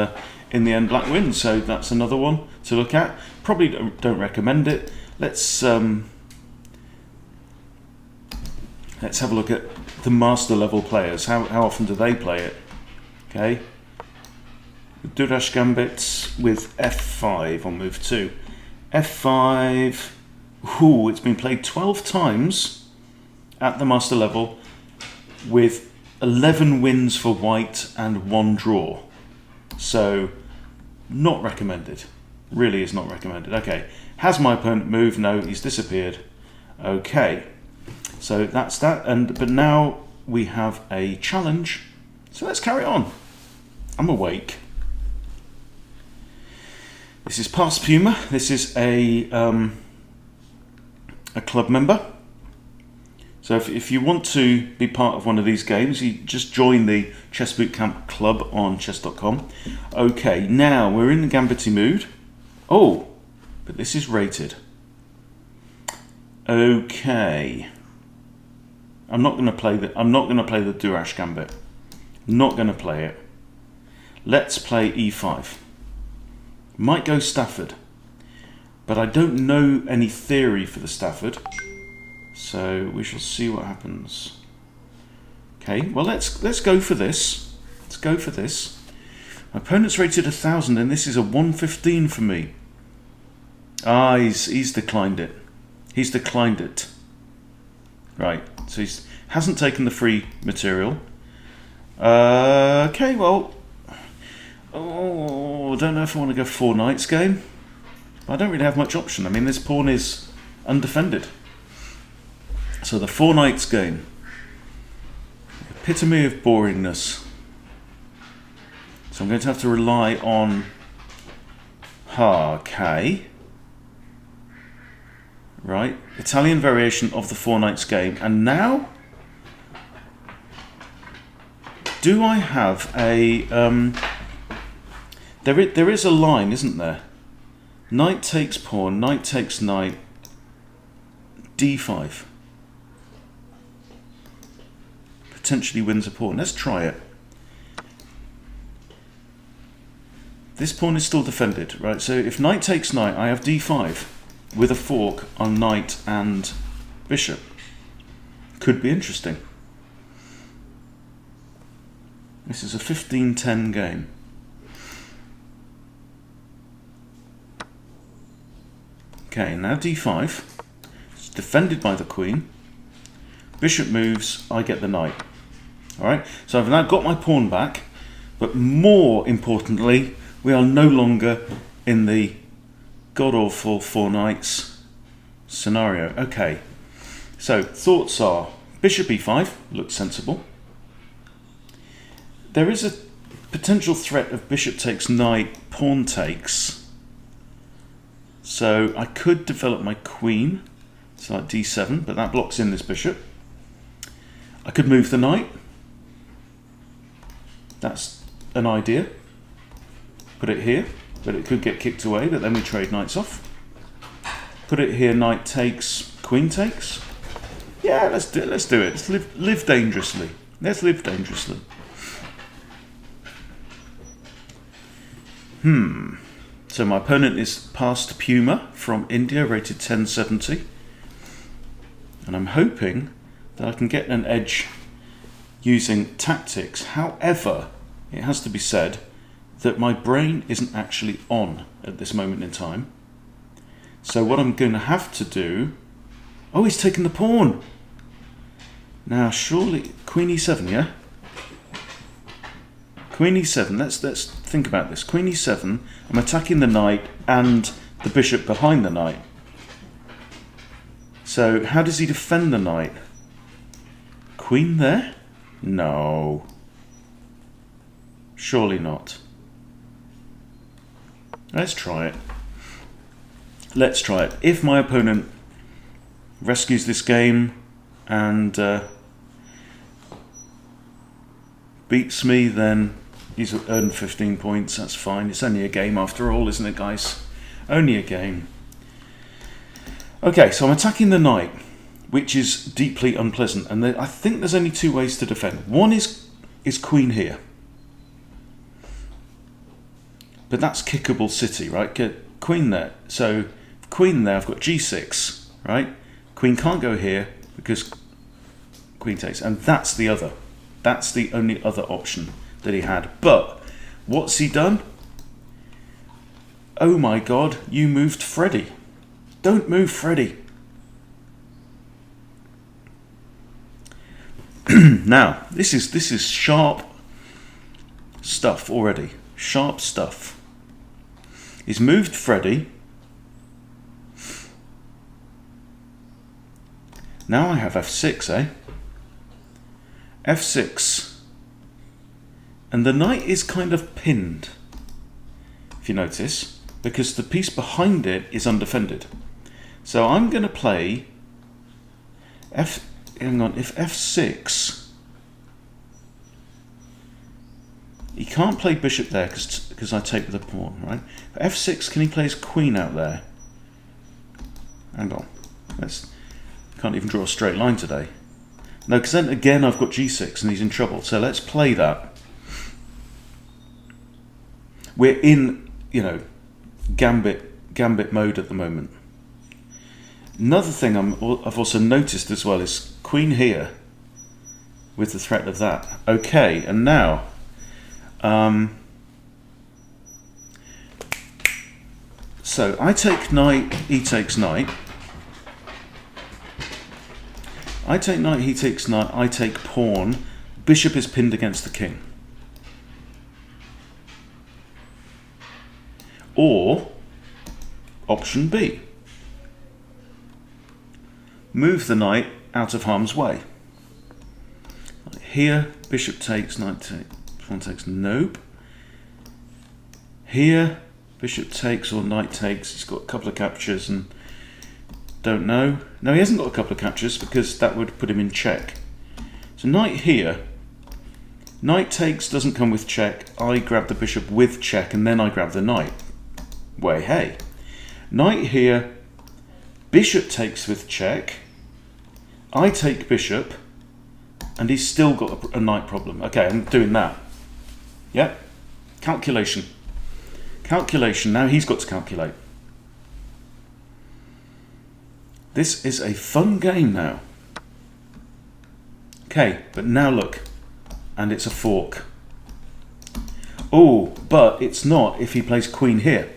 in the end black wins. So that's another one to look at. Probably don't recommend it. Let's have a look at the master level players. How often do they play it? Okay. Durash Gambits with F5 on move 2. F5. Ooh, it's been played 12 times at the master level, with 11 wins for white and 1 draw. So not recommended. Really is not recommended. Okay. Has my opponent moved? No, he's disappeared. Okay. So that's that. But now we have a challenge. So let's carry on. I'm awake. This is past Puma. This is a club member. So if you want to be part of one of these games, you just join the Chess Bootcamp Club on chess.com. Okay, now we're in the Gambit-y mood. Oh, but this is rated. Okay. I'm not going to play the Durash Gambit. Not going to play it. Let's play E5. Might go Stafford, but I don't know any theory for the Stafford, so we shall see what happens. Okay, well let's go for this. Let's go for this. My opponent's rated 1,000, and this is a 115 for me. Ah, he's declined it. He's declined it. Right, so he hasn't taken the free material. Okay, well, I don't know if I want to go 4 knights game. I don't really have much option. I mean, this pawn is undefended. So the 4 knights game. Epitome of boringness. So I'm going to have to rely on okay. Right, Italian variation of the 4 knights game. And now, do I have a there is a line, isn't there? Knight takes pawn, knight takes knight, d5. Potentially wins a pawn. Let's try it. This pawn is still defended, right? So if knight takes knight, I have d5 with a fork on knight and bishop. Could be interesting. This is a 15-10 game. Okay, now d5. It's defended by the queen. Bishop moves, I get the knight. Alright, so I've now got my pawn back, but more importantly, we are no longer in the god-awful 4 knights scenario. Okay, so thoughts are, bishop e5 looks sensible. There is a potential threat of bishop takes knight, pawn takes. So I could develop my queen, so like d7, but that blocks in this bishop. I could move the knight. That's an idea. Put it here, but it could get kicked away, but then we trade knights off. Put it here, knight takes, queen takes. Yeah, let's do it. Let's live dangerously. Let's live dangerously. So my opponent is past Puma from India, rated 1070. And I'm hoping that I can get an edge using tactics. However, it has to be said that my brain isn't actually on at this moment in time. So what I'm going to have to do... Oh, he's taken the pawn! Now, surely... Queen e7, yeah? Queen e7, let's think about this. Queen e7, I'm attacking the knight and the bishop behind the knight. So, how does he defend the knight? Queen there? No. Surely not. Let's try it. Let's try it. If my opponent rescues this game and beats me, then he's earned 15 points. That's fine. It's only a game after all, isn't it, guys? Only a game. Okay, so I'm attacking the knight, which is deeply unpleasant. And I think there's only two ways to defend. One is queen here. But that's kickable city, right? Get queen there. So queen there, I've got g6, right? Queen can't go here because queen takes. And that's the other. That's the only other option that he had. But what's he done? Oh my God, you moved Freddie. Don't move Freddie. Now, this is sharp stuff already. Sharp stuff. He's moved Freddie. Now I have f6, eh? f6. And the knight is kind of pinned, if you notice, because the piece behind it is undefended. So I'm going to play if f6, he can't play bishop there because I take with a pawn, right? For f6, can he play his queen out there? Hang on, can't even draw a straight line today. No, because then again I've got g6 and he's in trouble. So let's play that. We're in, gambit mode at the moment. Another thing I've also noticed as well is queen here with the threat of that. Okay, and now so I take knight, he takes knight. I take knight, he takes knight, I take pawn. Bishop is pinned against the king. Or option B. Move the knight out of harm's way. Here, bishop takes, knight takes, pawn takes, nope. Here, bishop takes or knight takes. He's got a couple of captures and don't know. No, he hasn't got a couple of captures because that would put him in check. So knight here. Knight takes doesn't come with check. I grab the bishop with check and then I grab the knight. Way hey. Knight here. Bishop takes with check. I take bishop. And he's still got a knight problem. Okay, I'm doing that. Yep. Calculation. Calculation. Now he's got to calculate. This is a fun game now. Okay, but now look. And it's a fork. Oh, but it's not if he plays queen here.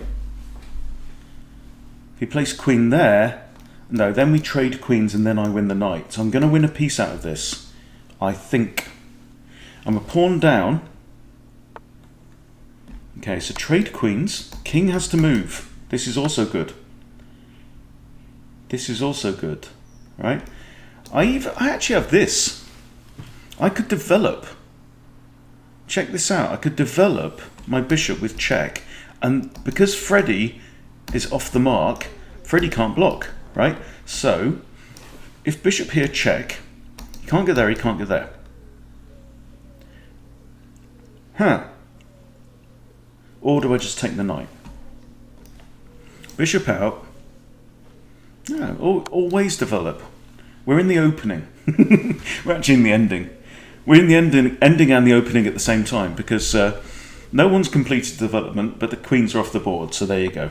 If he plays queen there, no, then we trade queens and then I win the knight. So I'm going to win a piece out of this, I think. I'm a pawn down. Okay, so trade queens. King has to move. This is also good. This is also good, right? I actually have this. I could develop. Check this out. I could develop my bishop with check, and because Freddie is off the mark, Freddie can't block, right? So if bishop here check, he can't go there, he can't go there. Huh. Or do I just take the knight? Bishop out. No, always develop. We're in the opening. We're actually in the ending. We're in the ending and the opening at the same time because no one's completed development, but the queens are off the board. So there you go.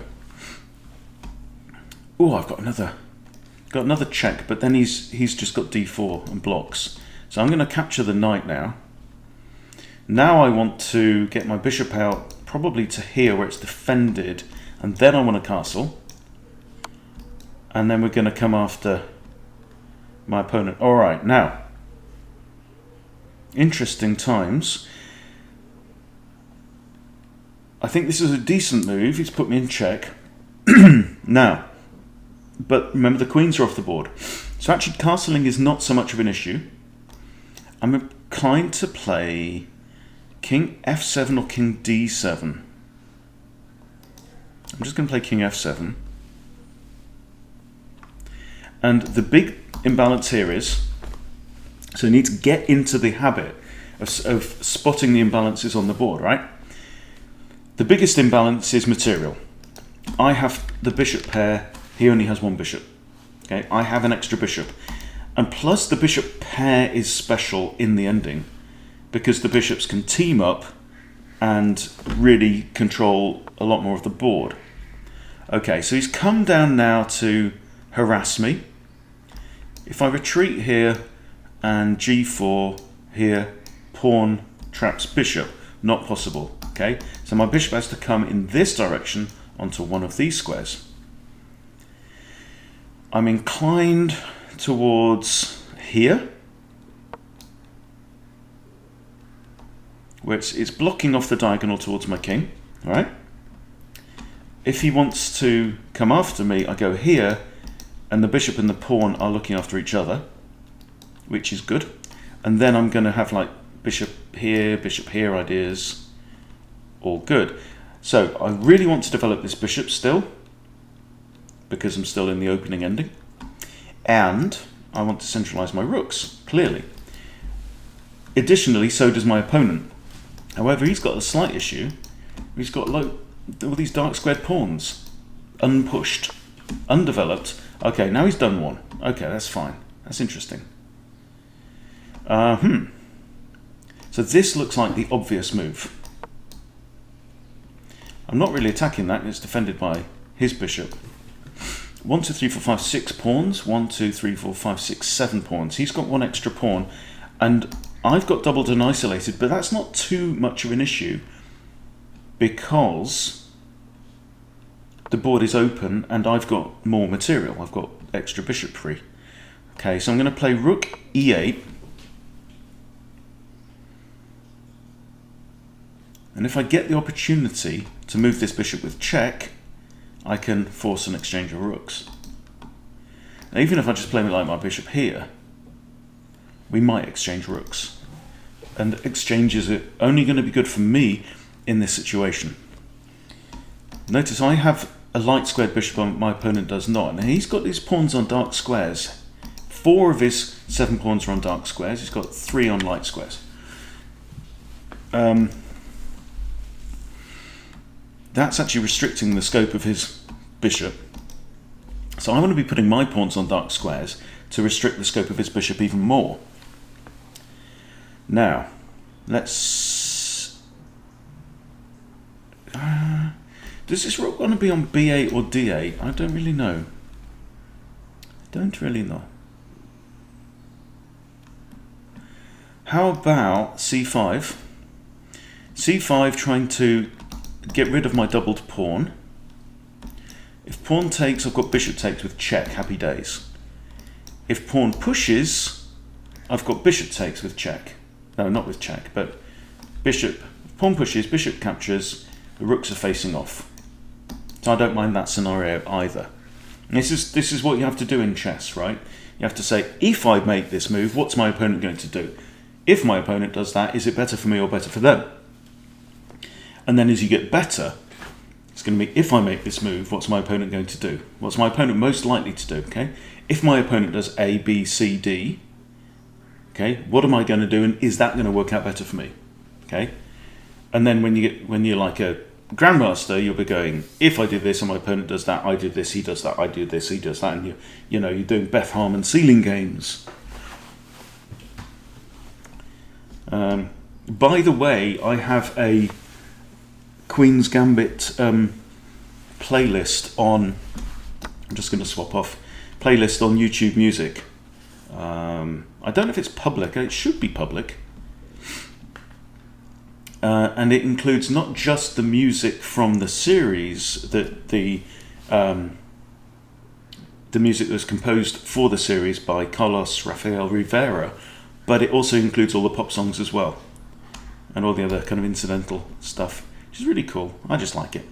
Oh, I've got another check, but then he's just got d4 and blocks. So I'm going to capture the knight now. Now I want to get my bishop out, probably to here where it's defended, and then I want a castle. and then we're going to come after my opponent. All right, now, interesting times. I think this is a decent move. He's put me in check. Now, but remember the queens are off the board. So actually castling is not so much of an issue. I'm inclined to play king f7 or king d7. I'm just going to play king f7. And the big imbalance here is, so you need to get into the habit of spotting the imbalances on the board, right? The biggest imbalance is material. I have the bishop pair, he only has one bishop. Okay, I have an extra bishop. And plus the bishop pair is special in the ending because the bishops can team up and really control a lot more of the board. Okay, so he's come down now to harass me. If I retreat here and g4 here, pawn traps bishop, not possible. Okay, so my bishop has to come in this direction onto one of these squares. I'm inclined towards here, where it's blocking off the diagonal towards my king. All right. If he wants to come after me, I go here, and the bishop and the pawn are looking after each other, which is good. And then I'm going to have like bishop here ideas, all good. So I really want to develop this bishop still, because I'm still in the opening ending. And I want to centralize my rooks, clearly. Additionally, so does my opponent. However, he's got a slight issue. He's got all these dark squared pawns, unpushed, undeveloped. Okay, now he's done one. Okay, that's fine. That's interesting. So this looks like the obvious move. I'm not really attacking that. It's defended by his bishop. 1, 2, 3, 4, 5, 6 pawns. 1, 2, 3, 4, 5, 6, 7 pawns. He's got one extra pawn, and I've got doubled and isolated, but that's not too much of an issue because the board is open and I've got more material. I've got extra bishop free. Okay, so I'm going to play rook e8. And if I get the opportunity to move this bishop with check, I can force an exchange of rooks. Now, even if I just play like my bishop here, we might exchange rooks. And exchanges are only going to be good for me in this situation. Notice I have a light squared bishop, my opponent does not. Now he's got these pawns on dark squares. 4 of his 7 pawns are on dark squares. He's got 3 on light squares. That's actually restricting the scope of his bishop. So I want to be putting my pawns on dark squares to restrict the scope of his bishop even more. Now, let's... does this rook want to be on b8 or d8? I don't really know. How about c5? c5 trying to get rid of my doubled pawn. If pawn takes, I've got bishop takes with check, happy days. If pawn pushes, I've got bishop takes with check. No, not with check, but bishop. If pawn pushes, bishop captures, the rooks are facing off. So I don't mind that scenario either. And this is what you have to do in chess, right? You have to say, if I make this move, what's my opponent going to do? If my opponent does that, is it better for me or better for them? And then as you get better, it's going to be, if I make this move, what's my opponent going to do? What's my opponent most likely to do, okay? If my opponent does A, B, C, D, okay, what am I going to do, and is that going to work out better for me? Okay? And then when you're like a grandmaster, you'll be going, if I do this and my opponent does that, I do this, he does that, I do this, he does that, and you're doing Beth Harmon ceiling games. By the way, I have a Queen's Gambit playlist on, I'm just going to swap off, playlist on YouTube Music. I don't know if it's public, it should be public. And it includes not just the music from the series that the the music that was composed for the series by Carlos Rafael Rivera, but it also includes all the pop songs as well, and all the other kind of incidental stuff, which is really cool. I just like it.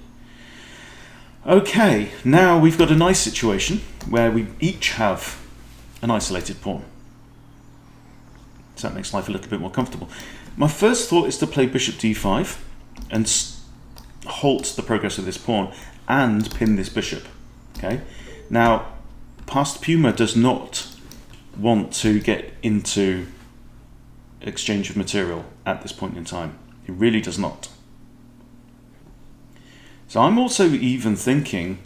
Okay, now we've got a nice situation where we each have an isolated pawn. So that makes life a little bit more comfortable. My first thought is to play bishop d5 and halt the progress of this pawn and pin this bishop. Okay. Now, Past Puma does not want to get into exchange of material at this point in time. He really does not. So I'm also even thinking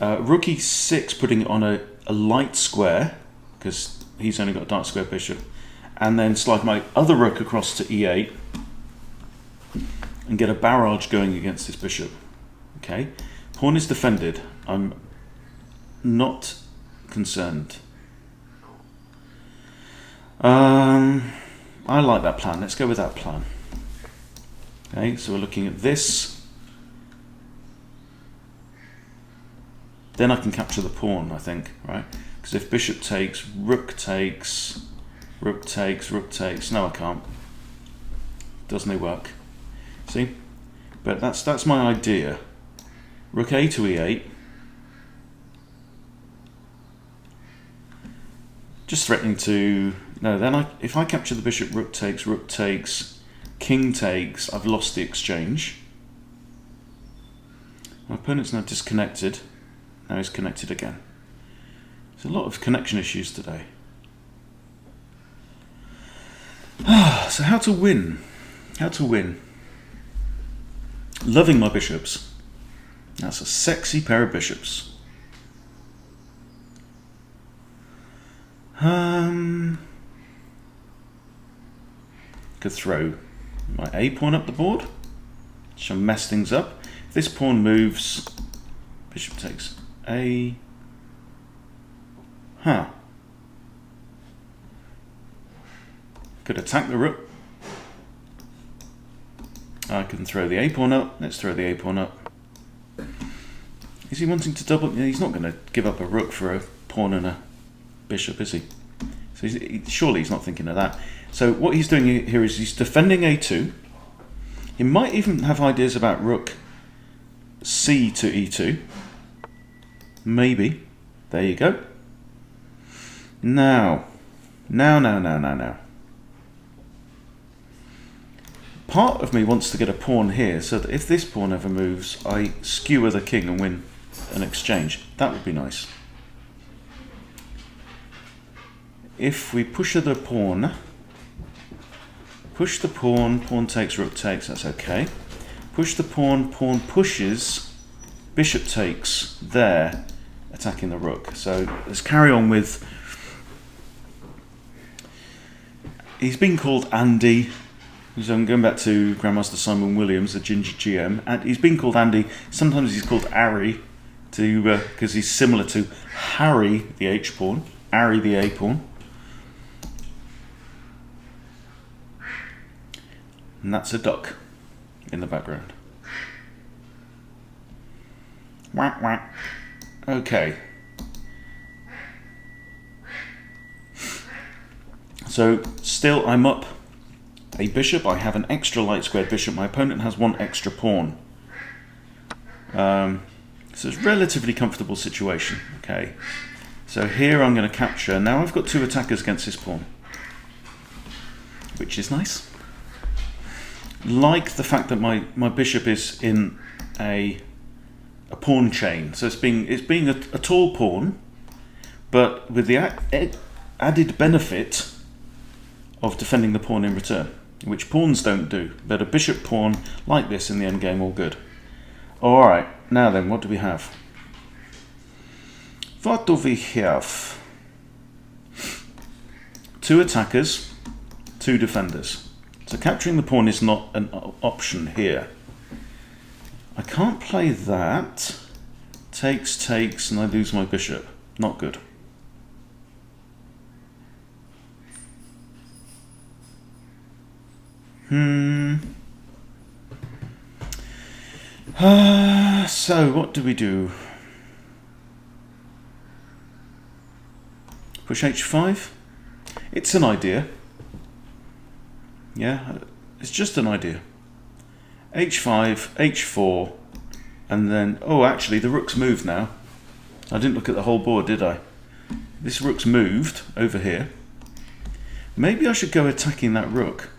rook e6, putting it on a light square, because he's only got a dark square bishop, and then slide my other rook across to e8 and get a barrage going against this bishop. Okay, pawn is defended. I'm not concerned. I like that plan. Let's go with that plan. Okay, so we're looking at this. Then I can capture the pawn, I think, right? Because if bishop takes, rook takes, rook takes, rook takes. No, I can't. Doesn't it work? See? But that's my idea. Rook a to e8. Just threatening to... No, then if I capture the bishop, rook takes, king takes, I've lost the exchange. My opponent's now disconnected. Now he's connected again. There's a lot of connection issues today. So how to win? How to win? Loving my bishops. That's a sexy pair of bishops. Could throw my a pawn up the board, which will mess things up. If this pawn moves, bishop takes a. Could attack the rook. I can throw the a pawn up. Let's throw the a pawn up. Is he wanting to double? Yeah, he's not going to give up a rook for a pawn and a bishop, is he? So surely he's not thinking of that. So what he's doing here is he's defending a2. He might even have ideas about rook c to e2. Maybe. There you go. Now. Part of me wants to get a pawn here so that if this pawn ever moves, I skewer the king and win an exchange. That would be nice. If we push the pawn, pawn takes, rook takes, that's okay. Push the pawn pushes, bishop takes, there, attacking the rook. So let's carry on with... He's been called Andy. So I'm going back to Grandmaster Simon Williams, the Ginger GM, and he's been called Andy. Sometimes he's called Ari, because he's similar to Harry, the H pawn, Ari, the A pawn. And that's a duck in the background. Whack, whack. Okay. So still I'm up a bishop. I have an extra light squared bishop. My opponent has one extra pawn. So it's a relatively comfortable situation. Okay. So here I'm going to capture. Now I've got two attackers against this pawn, which is nice. Like the fact that my bishop is in a pawn chain. So it's being a tall pawn, but with the added benefit of defending the pawn in return, which pawns don't do. But a bishop pawn like this in the endgame, all good. Alright, now then, what do we have? What do we have? Two attackers, two defenders. So capturing the pawn is not an option here. I can't play that. Takes, and I lose my bishop. Not good. So what do we do? Push h5. It's an idea. Yeah, it's just an idea. h5, h4, and then, oh, actually the rook's moved now. I didn't look at the whole board, did I? This rook's moved over here. Maybe I should go attacking that rook.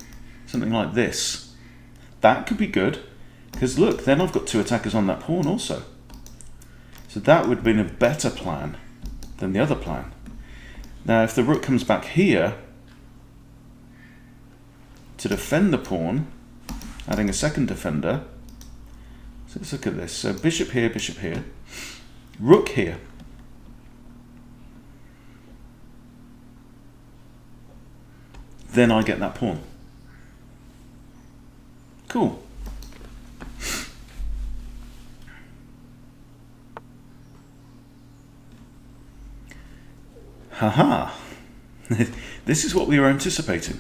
Something like this. That could be good, because look, then I've got two attackers on that pawn also. So that would have been a better plan than the other plan. Now if the rook comes back here to defend the pawn, adding a second defender. So let's look at this. So bishop here, rook here. Then I get that pawn. Cool. Haha. This is what we were anticipating.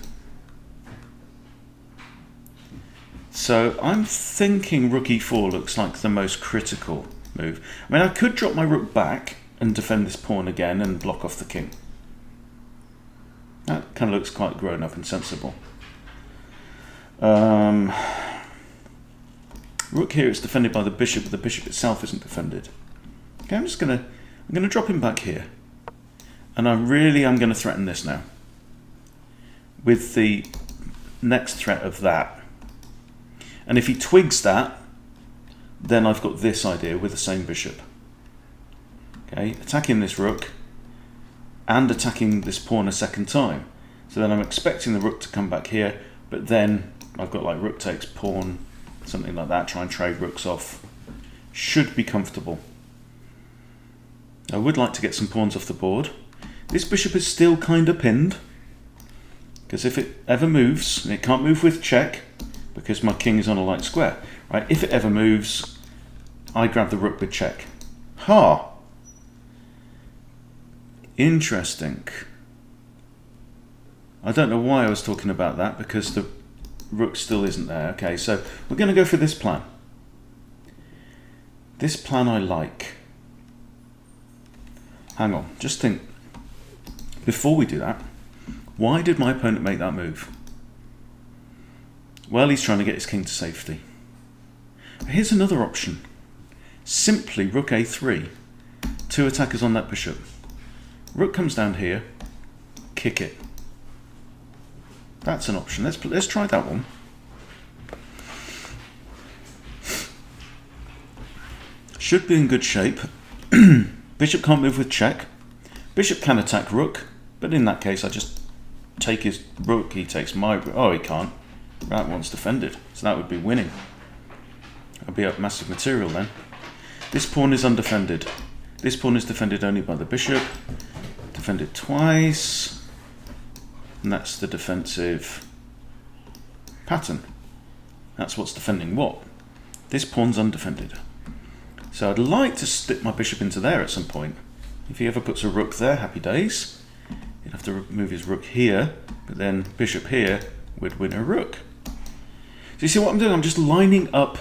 So I'm thinking rook e4 looks like the most critical move. I mean, I could drop my rook back and defend this pawn again and block off the king. That kind of looks quite grown up and sensible. Rook here is defended by the bishop, but the bishop itself isn't defended. Okay, I'm gonna drop him back here. And I'm going to threaten this now. With the next threat of that. And if he twigs that, then I've got this idea with the same bishop. Okay, attacking this rook and attacking this pawn a second time. So then I'm expecting the rook to come back here, but then I've got like rook takes pawn, something like that, try and trade rooks off. Should be comfortable. I would like to get some pawns off the board. This bishop is still kind of pinned, because if it ever moves, and it can't move with check, because my king is on a light square, right? If it ever moves, I grab the rook with check. Ha! Interesting. I don't know why I was talking about that, because the rook still isn't there. Okay, so we're going to go for this plan. This plan I like. Hang on, just think. Before we do that, why did my opponent make that move? Well, he's trying to get his king to safety. Here's another option. Simply rook a3. Two attackers on that bishop. Rook comes down here. Kick it. That's an option. Let's try that one. Should be in good shape. Bishop can't move with check. Bishop can attack rook, but in that case I just take his rook, he takes my rook. Oh, he can't. That one's defended, so that would be winning. That would be up massive material then. This pawn is undefended. This pawn is defended only by the bishop. Defended twice. And that's the defensive pattern. That's what's defending what. This pawn's undefended. So I'd like to stick my bishop into there at some point. If he ever puts a rook there, happy days. He'd have to move his rook here, but then bishop here would win a rook. So you see what I'm doing? I'm just lining up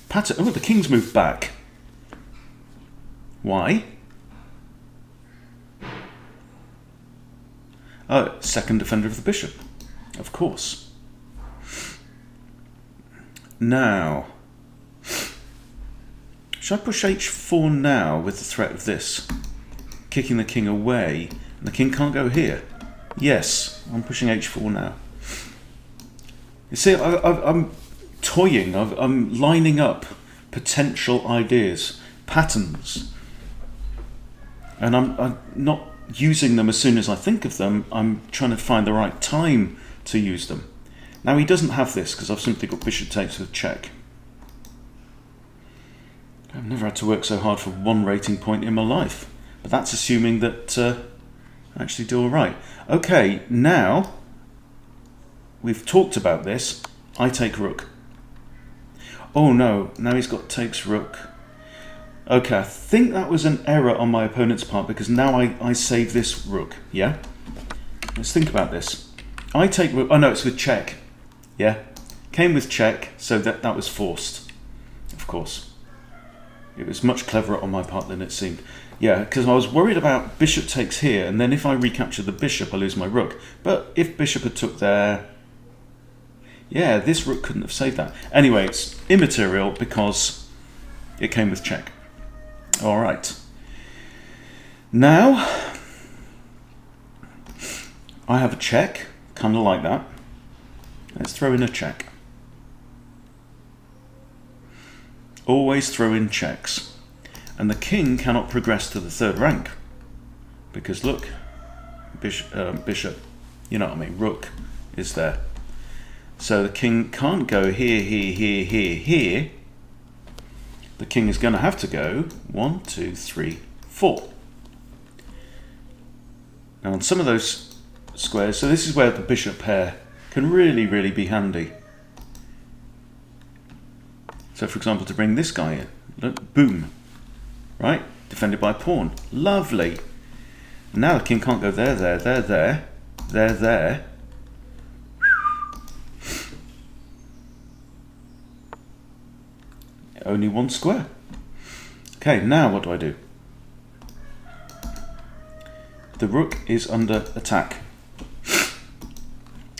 pattern. Oh, the king's moved back. Why? Oh, second defender of the bishop. Of course. Now, should I push h4 now with the threat of this? Kicking the king away, and the king can't go here. Yes, I'm pushing h4 now. You see, I'm toying, I'm lining up potential ideas, patterns, and I'm not using them as soon as I think of them. I'm trying to find the right time to use them. Now he doesn't have this because I've simply got bishop takes with check. I've never had to work so hard for one rating point in my life, but that's assuming that I actually do all right. Okay, now we've talked about this. I take rook. Oh no, now he's got takes rook. Okay, I think that was an error on my opponent's part because now I save this rook, yeah? Let's think about this. I take rook, oh no, it's with check, yeah? Came with check, so that was forced, of course. It was much cleverer on my part than it seemed. Yeah, because I was worried about bishop takes here, and then if I recapture the bishop, I lose my rook. But if bishop had took there, yeah, this rook couldn't have saved that. Anyway, it's immaterial because it came with check. All right. Now, I have a check, kind of like that. Let's throw in a check. Always throw in checks. And the king cannot progress to the 3rd rank. Because look, bishop, you know what I mean, rook is there. So the king can't go here, here, here, here, here. The king is going to have to go 1, 2, 3, 4. Now on some of those squares, so this is where the bishop pair can really, really be handy. So for example, to bring this guy in, look, boom, right? Defended by a pawn, lovely. Now the king can't go there, there, there, there, there, there. Only one square. Okay, now what do I do? The rook is under attack.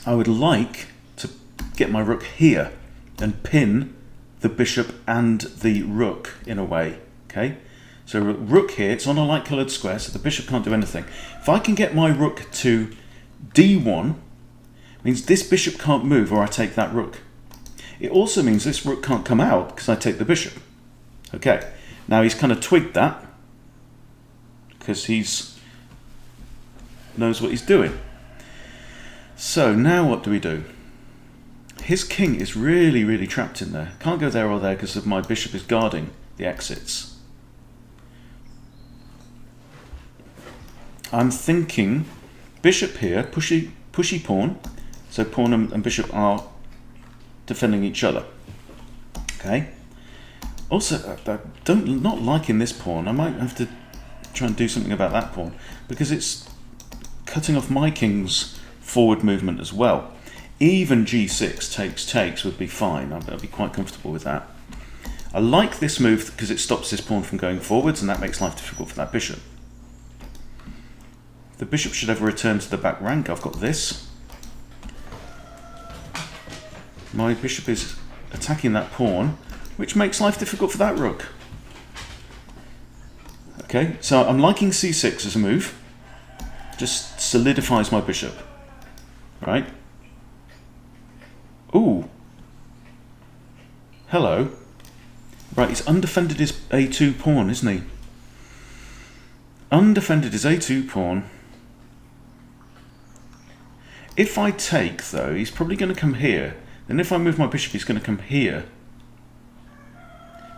I would like to get my rook here and pin the bishop and the rook in a way. Okay, so rook here, it's on a light coloured square, so the bishop can't do anything. If I can get my rook to d1, means this bishop can't move or I take that rook. It also means this rook can't come out because I take the bishop. Okay, now he's kind of twigged that because he's knows what he's doing. So now what do we do? His king is really, really trapped in there. Can't go there or there because of my bishop is guarding the exits. I'm thinking bishop here, pushy pawn. So pawn and bishop are defending each other. Okay. Also, not liking this pawn. I might have to try and do something about that pawn because it's cutting off my king's forward movement as well. Even g6 takes would be fine. I'd be quite comfortable with that. I like this move because it stops this pawn from going forwards and that makes life difficult for that bishop. The bishop should ever return to the back rank. I've got this. My bishop is attacking that pawn, which makes life difficult for that rook. Okay, so I'm liking c6 as a move. Just solidifies my bishop. Right? Ooh. Hello. Right, he's undefended his a2 pawn, isn't he? Undefended his a2 pawn. If I take, though, he's probably going to come here. Then if I move my bishop, he's going to come here.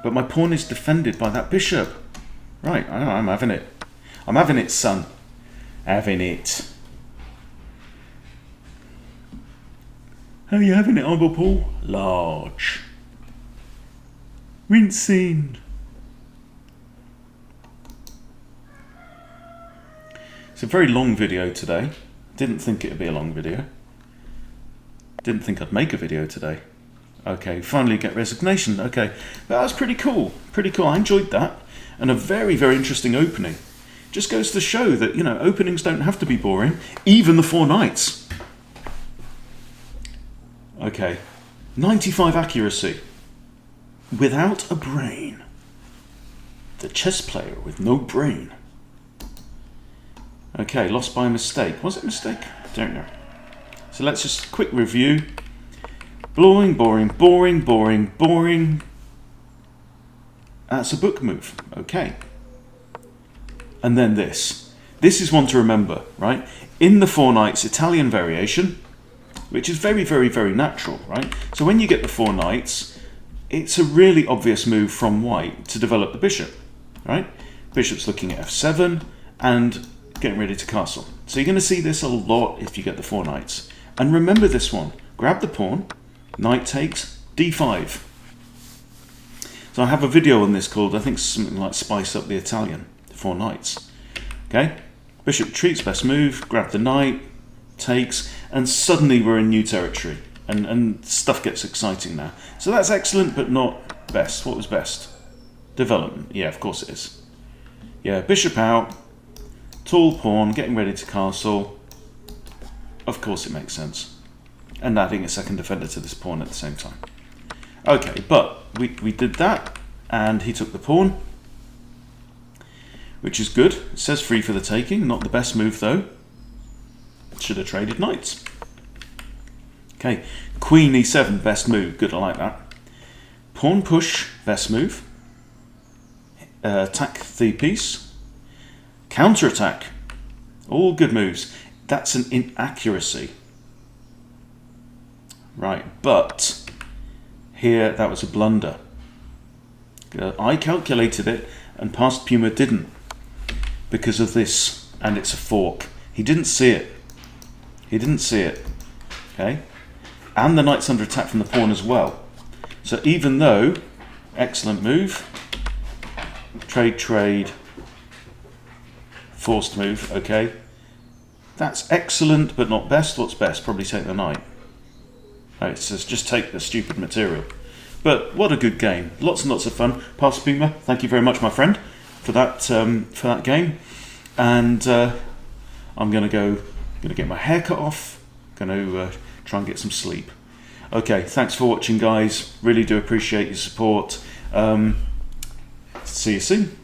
But my pawn is defended by that bishop. Right, I'm having it. I'm having it, son. Having it. How are you having it, Uncle Paul? Large. Rinsing. It's a very long video today. Didn't think it would be a long video. Didn't think I'd make a video today. Okay, finally get resignation. Okay, but that was pretty cool. Pretty cool. I enjoyed that. And a very, very interesting opening. Just goes to show that, you know, openings don't have to be boring. Even the 4 knights. Okay, 95 accuracy. Without a brain. The chess player with no brain. Okay, lost by mistake. Was it a mistake? Don't know. So let's just quick review. Boring, boring, boring, boring, boring. That's a book move. Okay. And then this. This is one to remember, right? In the 4 knights Italian variation, which is very, very, very natural, right? So when you get the 4 knights, it's a really obvious move from white to develop the bishop, right? Bishop's looking at f7 and getting ready to castle. So you're going to see this a lot if you get the 4 knights. And remember this one. Grab the pawn, knight takes, d5. So I have a video on this called, I think something like Spice Up the Italian, the 4 knights. Okay? Bishop retreats, best move, grab the knight, takes, and suddenly we're in new territory. And stuff gets exciting now. So that's excellent, but not best. What was best? Development. Yeah, of course it is. Yeah, bishop out, tall pawn, getting ready to castle. Of course it makes sense. And adding a second defender to this pawn at the same time. Okay, but we did that, and he took the pawn, which is good. It says free for the taking, not the best move though. Should have traded knights. Okay, queen e7, best move. Good, I like that. Pawn push, best move. Attack the piece. Counter attack. All good moves. That's an inaccuracy. Right, but here that was a blunder. I calculated it and past Puma didn't because of this, and it's a fork. He didn't see it. He didn't see it. Okay? And the knight's under attack from the pawn as well. So even though, excellent move, trade, forced move, okay? That's excellent, but not best. What's best? Probably take the knight. Right, it says just take the stupid material. But what a good game. Lots and lots of fun. Pastor Puma, thank you very much, my friend, for that game. And I'm going to get my hair cut off. Going to try and get some sleep. Okay, thanks for watching, guys. Really do appreciate your support. See you soon.